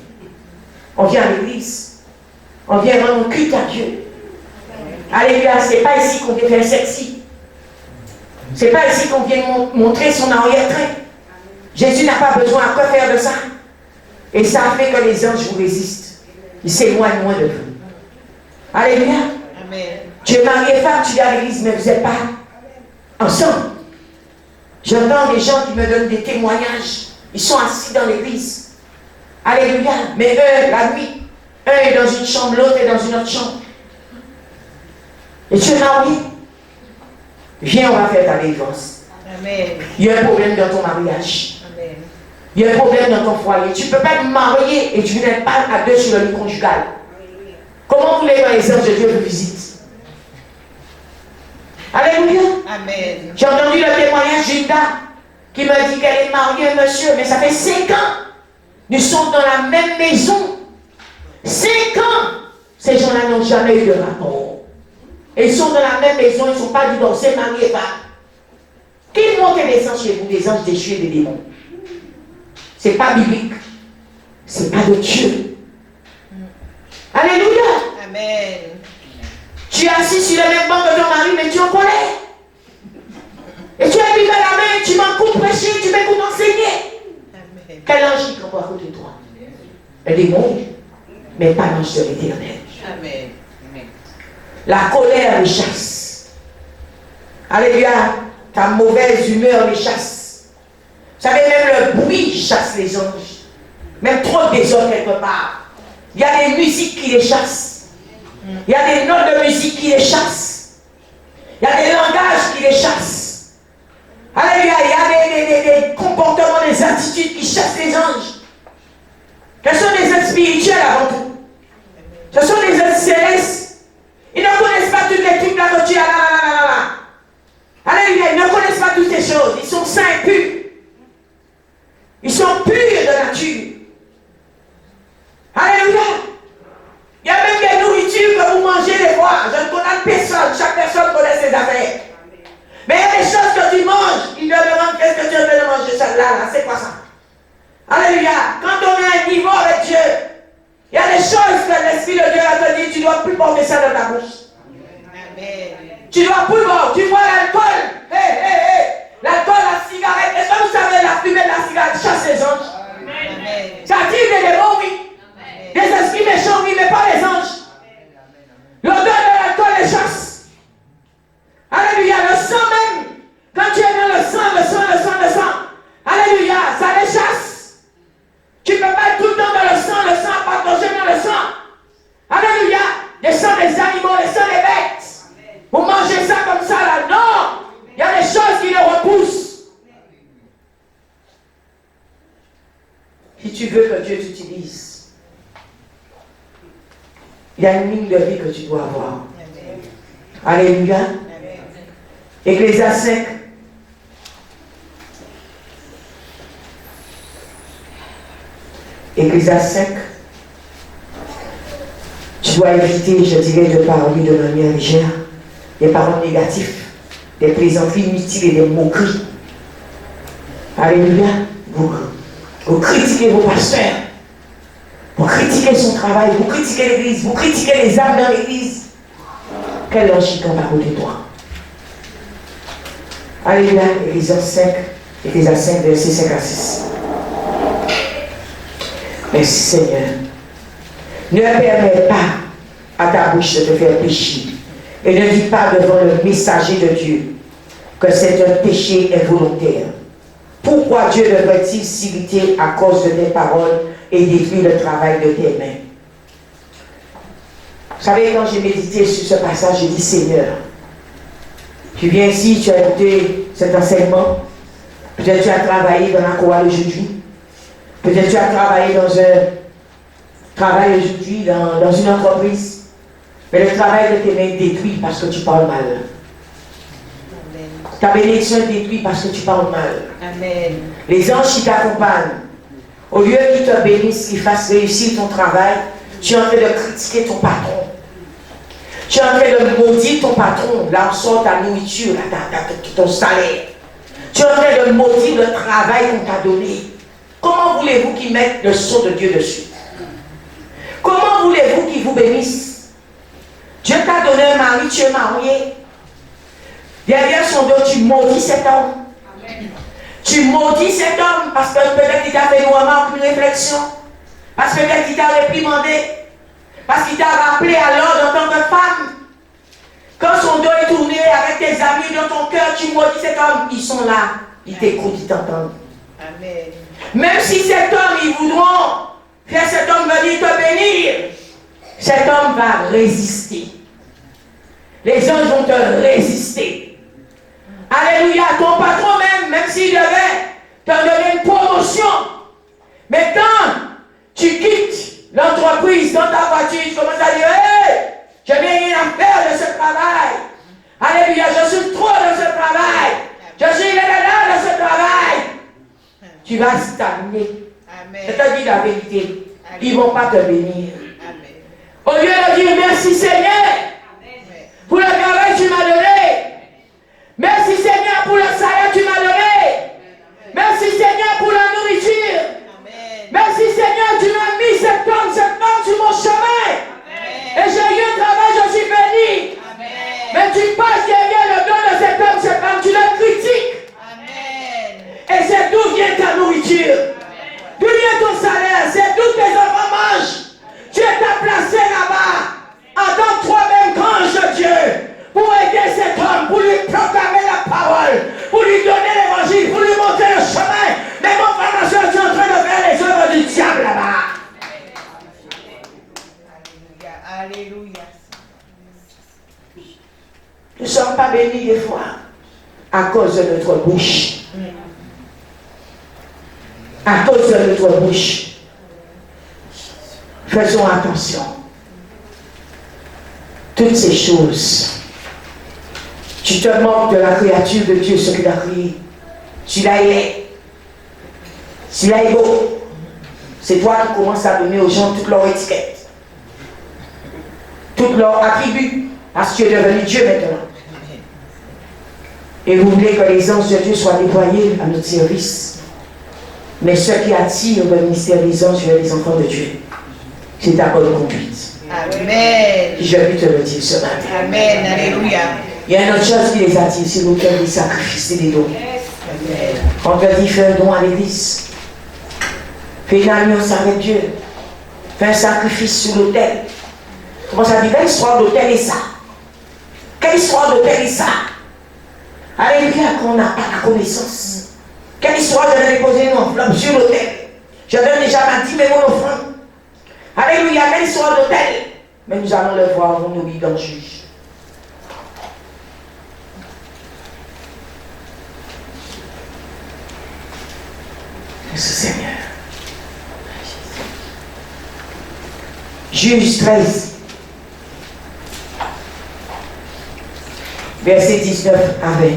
On vient à l'église. On vient rendre culte à Dieu. Alléluia, c'est pas ici qu'on vient faire sexy. C'est pas ici qu'on vient montrer son arrière-train. Jésus n'a pas besoin à quoi faire de ça. Et ça fait que les anges vous résistent. Ils s'éloignent moins de vous. Alléluia. Amen. Tu es marié femme, tu viens à l'église, mais vous n'êtes pas ensemble. J'entends des gens qui me donnent des témoignages. Ils sont assis dans l'église. Alléluia. Mais eux, la nuit, un est dans une chambre, l'autre est dans une autre chambre. Et tu es marié. Viens, on va faire ta délivrance. Amen. Il y a un problème dans ton mariage. Amen. Il y a un problème dans ton foyer. Tu ne peux pas te marier et tu n'es pas à deux sur le lit conjugal. Comment voulez-vous que les anges de Dieu vous visitent? Alléluia. Amen. J'ai entendu le témoignage d'une dame qui m'a dit qu'elle est mariée, monsieur, mais ça fait 5 ans. Nous sommes dans la même maison. 5 ans. Ces gens-là n'ont jamais eu de rapport. Et ils sont dans la même maison, ils ne sont pas divorcés, mariés, pas. Qui monte et descend chez vous, des anges déchus et des démons? Ce n'est pas biblique. Ce n'est pas de Dieu. Alléluia. Amen. Tu es assis sur le même banc de ton mari, mais tu en connais. Et tu as Bible à la main, tu m'écoutes prêcher, tu m'écoutes enseigner. Amen. Quel ange qui campe à côté de toi? Un démon, mais pas l'ange de l'Éternel. Amen. Amen. La colère les chasse. Alléluia. Ta mauvaise humeur les chasse. Vous savez, même le bruit chasse les anges. Même trop de désordre quelque part. Il y a des musiques qui les chassent. Il y a des notes de musique qui les chassent. Il y a des langages qui les chassent. Alléluia. Il y a des comportements, des attitudes qui chassent les anges. Ce sont des êtres spirituels avant tout. Ce sont des êtres célestes. Ils ne connaissent pas toutes les trucs là que tu as là. Alléluia, ils ne connaissent pas toutes ces choses. là, c'est quoi ça? Alléluia. Quand on a un niveau avec Dieu, il y a des choses que l'Esprit de Dieu a te dit, tu ne dois plus porter ça dans ta bouche. Amen. Tu dois plus boire. Tu bois l'alcool. L'alcool, la cigarette. Est-ce que vous savez la fumée de la cigarette chasse les anges? Amen. Ça attire des démons, oui. Des esprits méchants, oui, mais pas les anges. L'odeur de l'alcool les chasse. Alléluia. Le sang même. Quand tu es dans le sang. Alléluia. Ça les chasse. Tu ne peux pas être tout le temps dans le sang partager dans le sang. Alléluia. Le sang des animaux, le sang des bêtes. Vous mangez ça comme ça là. Non. Il y a des choses qui le repoussent. Si tu veux que Dieu t'utilise, il y a une ligne de vie que tu dois avoir. Alléluia. Ecclésiaste 5. Ecclésiaste 5. Tu dois éviter, je dirais, de parler de manière légère, des paroles négatives, des plaisanteries inutiles et des moqueries. Alléluia. Vous critiquez vos pasteurs. Vous critiquez son travail. Vous critiquez l'église. Vous critiquez les âmes dans l'église. Quel ange qui compte à côté de toi? Alléluia. Ecclésiaste 5, verset 5 à 6. Merci Seigneur. Ne permets pas à ta bouche de te faire pécher. Et ne dis pas devant le messager de Dieu que c'est un péché involontaire. Pourquoi Dieu devrait-il s'irriter à cause de tes paroles et détruire le travail de tes mains? Vous savez, quand j'ai médité sur ce passage, j'ai dit Seigneur, tu viens ici, tu as écouté cet enseignement. Peut-être tu as travaillé dans la chorale aujourd'hui. Peut-être tu as travaillé dans un travail aujourd'hui, dans une entreprise. Mais le travail de tes mains est détruit parce que tu parles mal. Ta bénédiction est détruite parce que tu parles mal. Amen. Les anges qui t'accompagnent, au lieu qu'ils te bénissent, qu'ils fassent réussir ton travail, tu es en train de critiquer ton patron. Tu es en train de maudire ton patron. Là, on sort ta nourriture, ton salaire. Tu es en train de maudire le travail qu'on t'a donné. Comment voulez-vous qu'ils mettent le sceau de Dieu dessus? Comment voulez-vous qu'ils vous bénissent? Dieu t'a donné un mari, tu es marié. Derrière son dos, tu maudis cet homme. Amen. Tu maudis cet homme parce que peut-être qu'il t'a fait une remarque, une réflexion. Parce que peut-être qu'il t'a réprimandé. Parce qu'il t'a rappelé à l'ordre en tant que femme. Quand son dos est tourné avec tes amis dans ton cœur, tu maudis cet homme. Ils sont là. Ils t'écoutent, ils t'entendent. Amen. Même si cet homme, ils voudront faire cet homme venir te bénir, cet homme va résister. Les anges vont te résister. Alléluia, ton patron même s'il devait te donner une promotion, mais quand tu quittes l'entreprise dans ta voiture, tu commences à dire, hey, je n'ai rien à faire de ce travail. Alléluia, je suis trop dans ce travail. Je suis là de ce travail. Tu vas stagner. Je te dis la vérité. Amen. Ils ne vont pas te bénir. Amen. Au lieu de dire merci Seigneur pour le travail que tu m'as donné. Merci Seigneur pour le salaire que tu m'as donné. Merci Seigneur pour la nourriture. Amen. Merci Seigneur, tu m'as mis cette femme sur mon chemin. Amen. Et j'ai eu un travail, je suis béni. Amen. Mais tu passes derrière le dos de cette femme, tu le critiques. Amen. Et c'est d'où vient ta nourriture. Amen. D'où vient ton salaire, c'est d'où tes enfants mangent. Tu es placé là-bas en tant que toi-même ange de Dieu. Pour aider cet homme, pour lui proclamer la parole, pour lui donner l'évangile, pour lui montrer le chemin. Mais mon frère, ma soeur, tu es en train de faire les œuvres du diable là-bas. Alléluia. Nous ne sommes pas bénis des fois à cause de notre bouche. À cause de notre bouche. Faisons attention. Toutes ces choses. Tu te moques de la créature de Dieu, ce qu'il a créé. Celui-là, il est. Celui-là, il est beau. C'est toi qui commences à donner aux gens toutes leurs étiquettes. Toutes leurs attributs. Parce que tu es devenu Dieu maintenant. Et vous voulez que les anges de Dieu soient déployés à notre service. Mais ce qui attire le ministère des anges vers les enfants de Dieu, c'est ta bonne conduite. Amen. Je vais te le dire ce matin. Amen. Alléluia. Il y a une autre chose qui les attire, c'est l'autel des sacrifices et des dons. Amen. On te dit fais un don à l'église. Fais une alliance avec Dieu. Fais un sacrifice sur l'autel. Comment ça dit? Quelle histoire d'autel est ça? Quelle histoire d'autel est ça? Alléluia, qu'on n'a pas la connaissance. Quelle histoire de déposer une enveloppe sur l'autel? Je donne déjà ma 10 000 offrandes. Alléluia, quelle histoire d'autel? Mais nous allons le voir, on nous lit dans le juge. Merci Seigneur. Juge 13. Verset 19 à 20.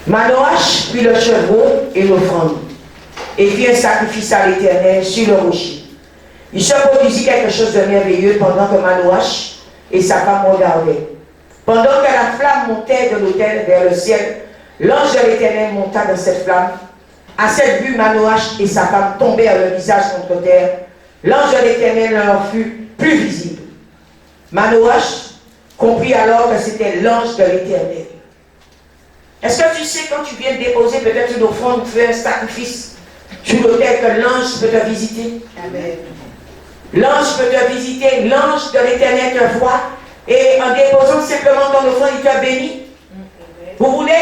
Manoach prit le chevreau et l'offrande, et fit un sacrifice à l'Éternel sur le rocher. Il se produisit quelque chose de merveilleux pendant que Manoach et sa femme regardaient. Pendant que la flamme montait de l'autel vers le ciel, l'ange de l'Éternel monta dans cette flamme. À cette vue, Manoach et sa femme tombèrent le visage contre terre. L'ange de l'Éternel ne leur fut plus visible. Manoach comprit alors que c'était l'ange de l'Éternel. Est-ce que tu sais quand tu viens de déposer peut-être une offrande, faire un sacrifice sur l'autel que l'ange peut te visiter? Amen. L'ange peut te visiter, l'ange de l'Éternel te voit et en déposant simplement ton offrande, il te bénit. Vous voulez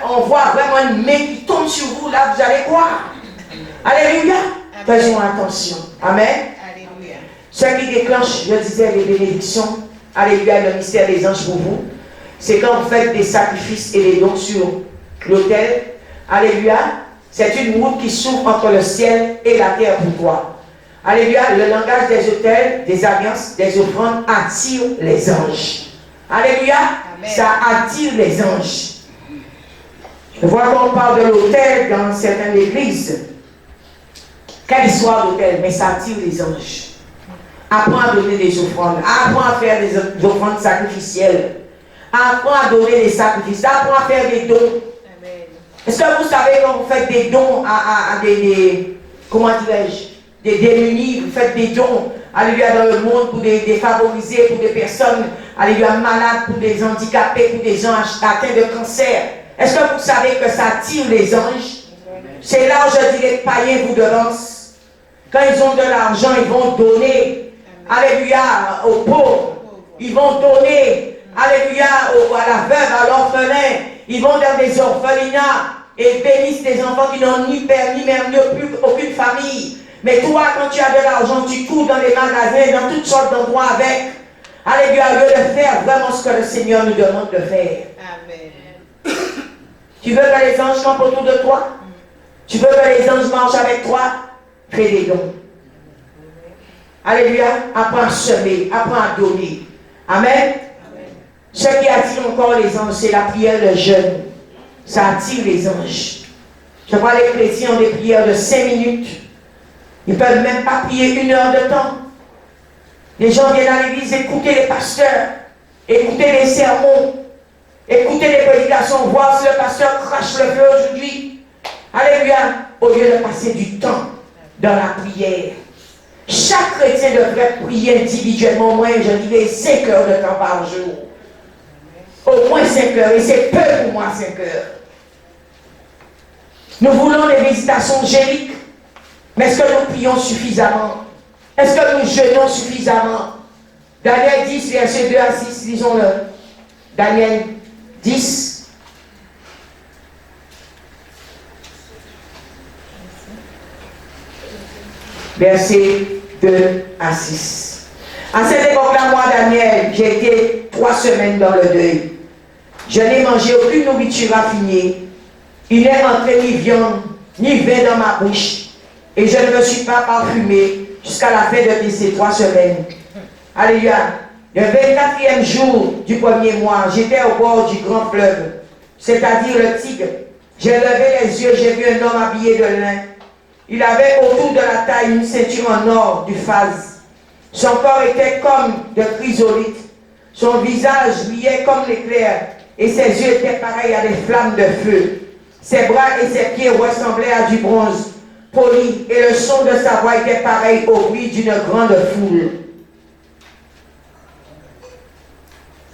qu'on voit vraiment une main qui tombe sur vous, là vous allez croire. Alléluia. Faisons attention. Amen. Alléluia. Ce qui déclenche, je disais, les bénédictions, alléluia, le mystère des anges pour vous, c'est quand vous faites des sacrifices et des dons sur l'autel. Alléluia. C'est une route qui s'ouvre entre le ciel et la terre pour toi. Alléluia. Le langage des autels, des alliances, des offrandes attire les anges. Alléluia. Amen. Ça attire les anges. Je vois qu'on parle de l'autel dans certaines églises. Quelle histoire d'autel, mais ça attire les anges. Apprends à donner des offrandes. Apprends à faire des offrandes sacrificielles. Apprends à donner des sacrifices. Apprends à faire des dons. Amen. Est-ce que vous savez quand vous faites des dons à des comment dirais-je, des démunis, vous faites des dons, alléluia, dans le monde pour des défavorisés, pour des personnes, alléluia, malades, pour des handicapés, pour des gens atteints de cancer. Est-ce que vous savez que ça attire les anges? C'est là où je dis les païens vous devancent. Quand ils ont de l'argent, ils vont donner, alléluia, aux pauvres. Ils vont donner, alléluia, à la veuve, à l'orphelin. Ils vont dans des orphelinats et bénissent des enfants qui n'ont ni père, ni mère, ni aucune famille. Mais toi, quand tu as de l'argent, tu cours dans les magasins, dans toutes sortes d'endroits avec. Alléluia, au lieu de faire vraiment ce que le Seigneur nous demande de faire. Amen. Tu veux que les anges campent autour de toi? Tu veux que les anges marchent avec toi? Fais des dons. Alléluia, apprends à semer, apprends à donner. Amen. Ce qui attire encore les anges, c'est la prière de jeûne. Ça attire les anges. Je vois les chrétiens ont des prières de 5 minutes. Ils ne peuvent même pas prier 1 heure de temps. Les gens viennent à l'église écouter les pasteurs, écouter les sermons, écouter les prédications, voir si le pasteur crache le feu aujourd'hui. Alléluia, au lieu de passer du temps dans la prière. Chaque chrétien devrait prier individuellement, au moins, je dirais, 5 heures de temps par jour. Au moins 5 heures, et c'est peu pour moi 5 heures. Nous voulons des visitations angéliques, mais est-ce que nous prions suffisamment? Est-ce que nous jeûnons suffisamment? Daniel 10, verset 2 à 6, lisons-le. Daniel 10. Verset 2 à 6. À cette époque-là, moi, Daniel, j'ai été 3 semaines dans le deuil. Je n'ai mangé aucune nourriture raffinée. Il n'est entré ni viande, ni vin dans ma bouche. Et je ne me suis pas parfumé jusqu'à la fin de ces 3 semaines. Alléluia. Le 24e jour du premier mois, j'étais au bord du grand fleuve, c'est-à-dire le Tigre. J'ai levé les yeux, j'ai vu un homme habillé de lin. Il avait autour de la taille une ceinture en or du phase. Son corps était comme de chrysolite. Son visage brillait comme l'éclair. et ses yeux étaient pareils à des flammes de feu. Ses bras et ses pieds ressemblaient à du bronze poli, et le son de sa voix était pareil au bruit d'une grande foule.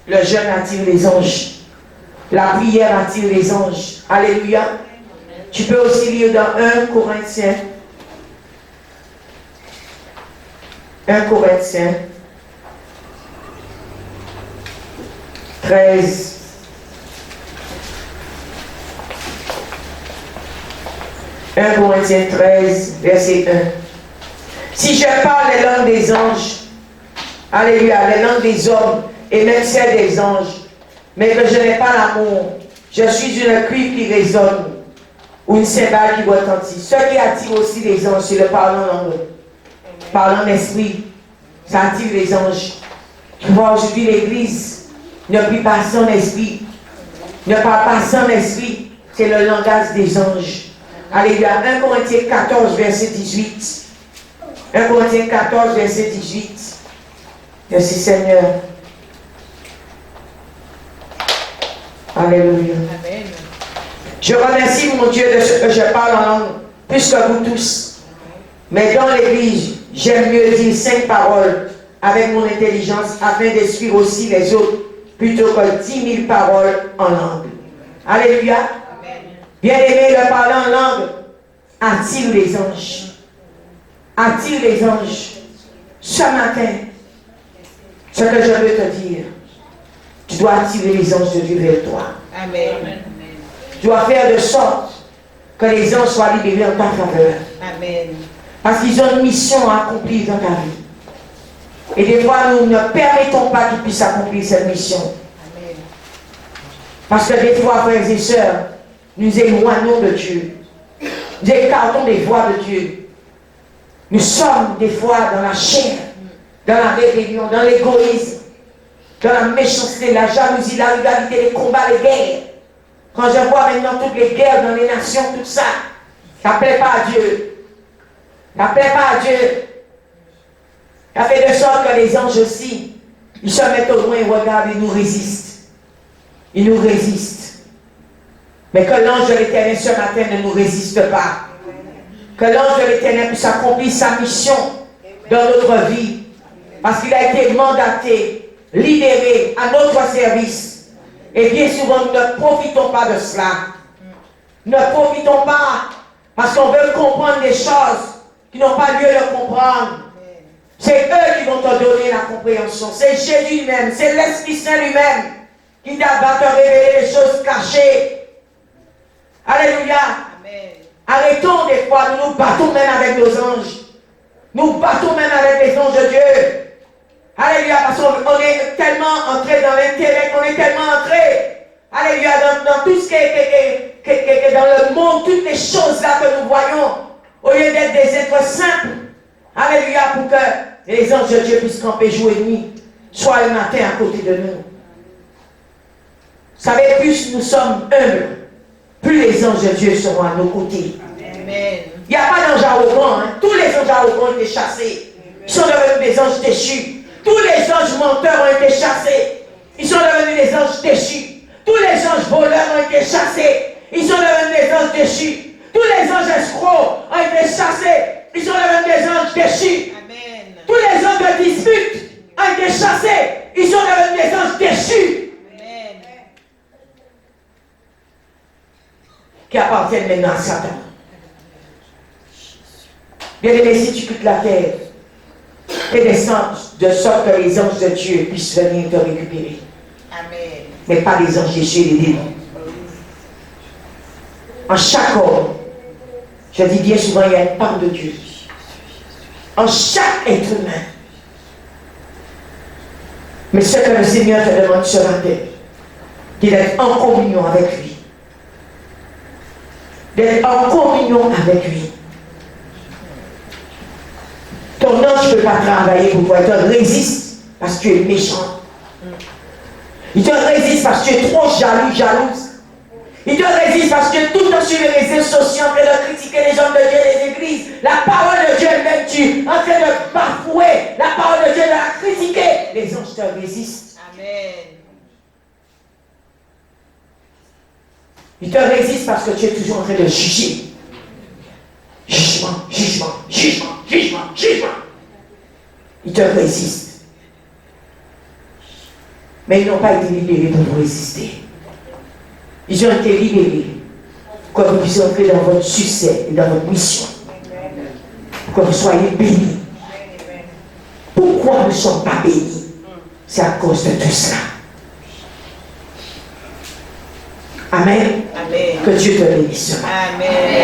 Le jeûne attire les anges. La prière attire les anges. Alléluia. Tu peux aussi lire dans 1 Corinthiens. 1 Corinthiens 13. « 1 Corinthiens 13, verset 1. Si je parle les langues des anges, alléluia, les langues des hommes et même celles des anges, mais que je n'ai pas l'amour, je suis une cuivre qui résonne ou une cymbale qui retentit. Ce qui attire aussi les anges, c'est le parlant en langue. Parlant d'esprit, ça attire les anges. Tu vois, aujourd'hui, l'Église ne prie pas son esprit, ne parle pas son esprit, c'est le langage des anges. Alléluia. 1 Corinthiens 14, verset 18. 1 Corinthiens 14, verset 18. Merci Seigneur. Alléluia. Amen. Je remercie mon Dieu de ce que je parle en langue, plus que vous tous. Mais dans l'Église, j'aime mieux dire 5 paroles avec mon intelligence afin de suivre aussi les autres plutôt que 10 000 paroles en langue. Alléluia. Bien-aimé, le parler en langue attire les anges. Attire les anges. Ce matin, ce que je veux te dire, tu dois attirer les anges de Dieu vers toi. Amen. Tu dois faire de sorte que les anges soient libérés en ta faveur. Amen. Parce qu'ils ont une mission à accomplir dans ta vie. Et des fois, nous ne permettons pas qu'ils puissent accomplir cette mission. Amen. Parce que des fois, frères et sœurs, nous éloignons de Dieu. Nous écartons des voies de Dieu. Nous sommes des fois dans la chair, dans la rébellion, dans l'égoïsme, dans la méchanceté, la jalousie, la rivalité, les combats, les guerres. Quand je vois maintenant toutes les guerres dans les nations, tout ça, ça ne plaît pas à Dieu. Ça ne plaît pas à Dieu. Ça fait de sorte que les anges aussi, ils se mettent au loin et regardent, ils nous résistent. Ils nous résistent. Mais que l'ange de l'Éternel ce matin ne nous résiste pas. Que l'ange de l'Éternel puisse accomplir sa mission dans notre vie. Parce qu'il a été mandaté, libéré à notre service. Et bien souvent, nous ne profitons pas de cela. Ne profitons pas parce qu'on veut comprendre des choses qui n'ont pas lieu de comprendre. C'est eux qui vont te donner la compréhension. C'est Jésus lui-même, c'est l'Esprit Saint lui-même qui va te révéler les choses cachées. Alléluia. Amen. Arrêtons des fois, nous nous battons même avec nos anges. Nous battons même avec les anges de Dieu. Alléluia, parce qu'on est tellement entré dans l'intellect, on est tellement entré, alléluia, dans tout ce qui est dans le monde, toutes les choses là que nous voyons, au lieu d'être des êtres simples. Alléluia, pour que les anges de Dieu puissent camper jour et nuit, soit le matin à côté de nous. Vous savez, plus nous sommes humbles, plus les anges de Dieu seront à nos côtés. Amen. Il n'y a pas d'anges arrogants. Hein. Tous les anges arrogants ont été chassés. Ils sont devenus des anges déchus. Tous les anges menteurs ont été chassés. Ils sont devenus des anges déchus. Tous les anges voleurs ont été chassés. Ils sont devenus des anges déchus. Tous les anges escrocs ont été chassés. Ils sont devenus des anges déchus. Amen. Tous les anges de dispute ont été chassés. Ils sont devenus des anges déchus. Amen. Qui appartiennent maintenant à Satan. Bien-aimé, si tu quittes la terre, et descends de sorte que les anges de Dieu puissent venir te récupérer. Amen. Mais pas les anges déchus et les démons. En chaque homme, je dis bien souvent, il y a une part de Dieu. En chaque être humain. Mais ce que le Seigneur te demande ce matin, c'est d'être en communion avec lui. D'être en communion avec lui. Ton ange ne peut pas travailler pour toi. Il te résiste parce que tu es méchant. Il te résiste parce que tu es trop jaloux, jalouse. Il te résiste parce que tu es tout le temps sur les réseaux sociaux en train de critiquer les hommes de Dieu et les églises. La parole de Dieu elle-même, tu en train de bafouer la parole de Dieu, de la critiquer. Les anges te résistent. Amen. Ils te résistent parce que tu es toujours en train de juger. Jugement, jugement, jugement, jugement, jugement. Ils te résistent. Mais ils n'ont pas été libérés pour vous résister. Ils ont été libérés pour que vous puissiez entrer dans votre succès et dans votre mission. Pour que vous soyez bénis. Pourquoi nous ne sommes pas bénis? C'est à cause de tout cela. Amen. Amen. Que Dieu te bénisse. Amen.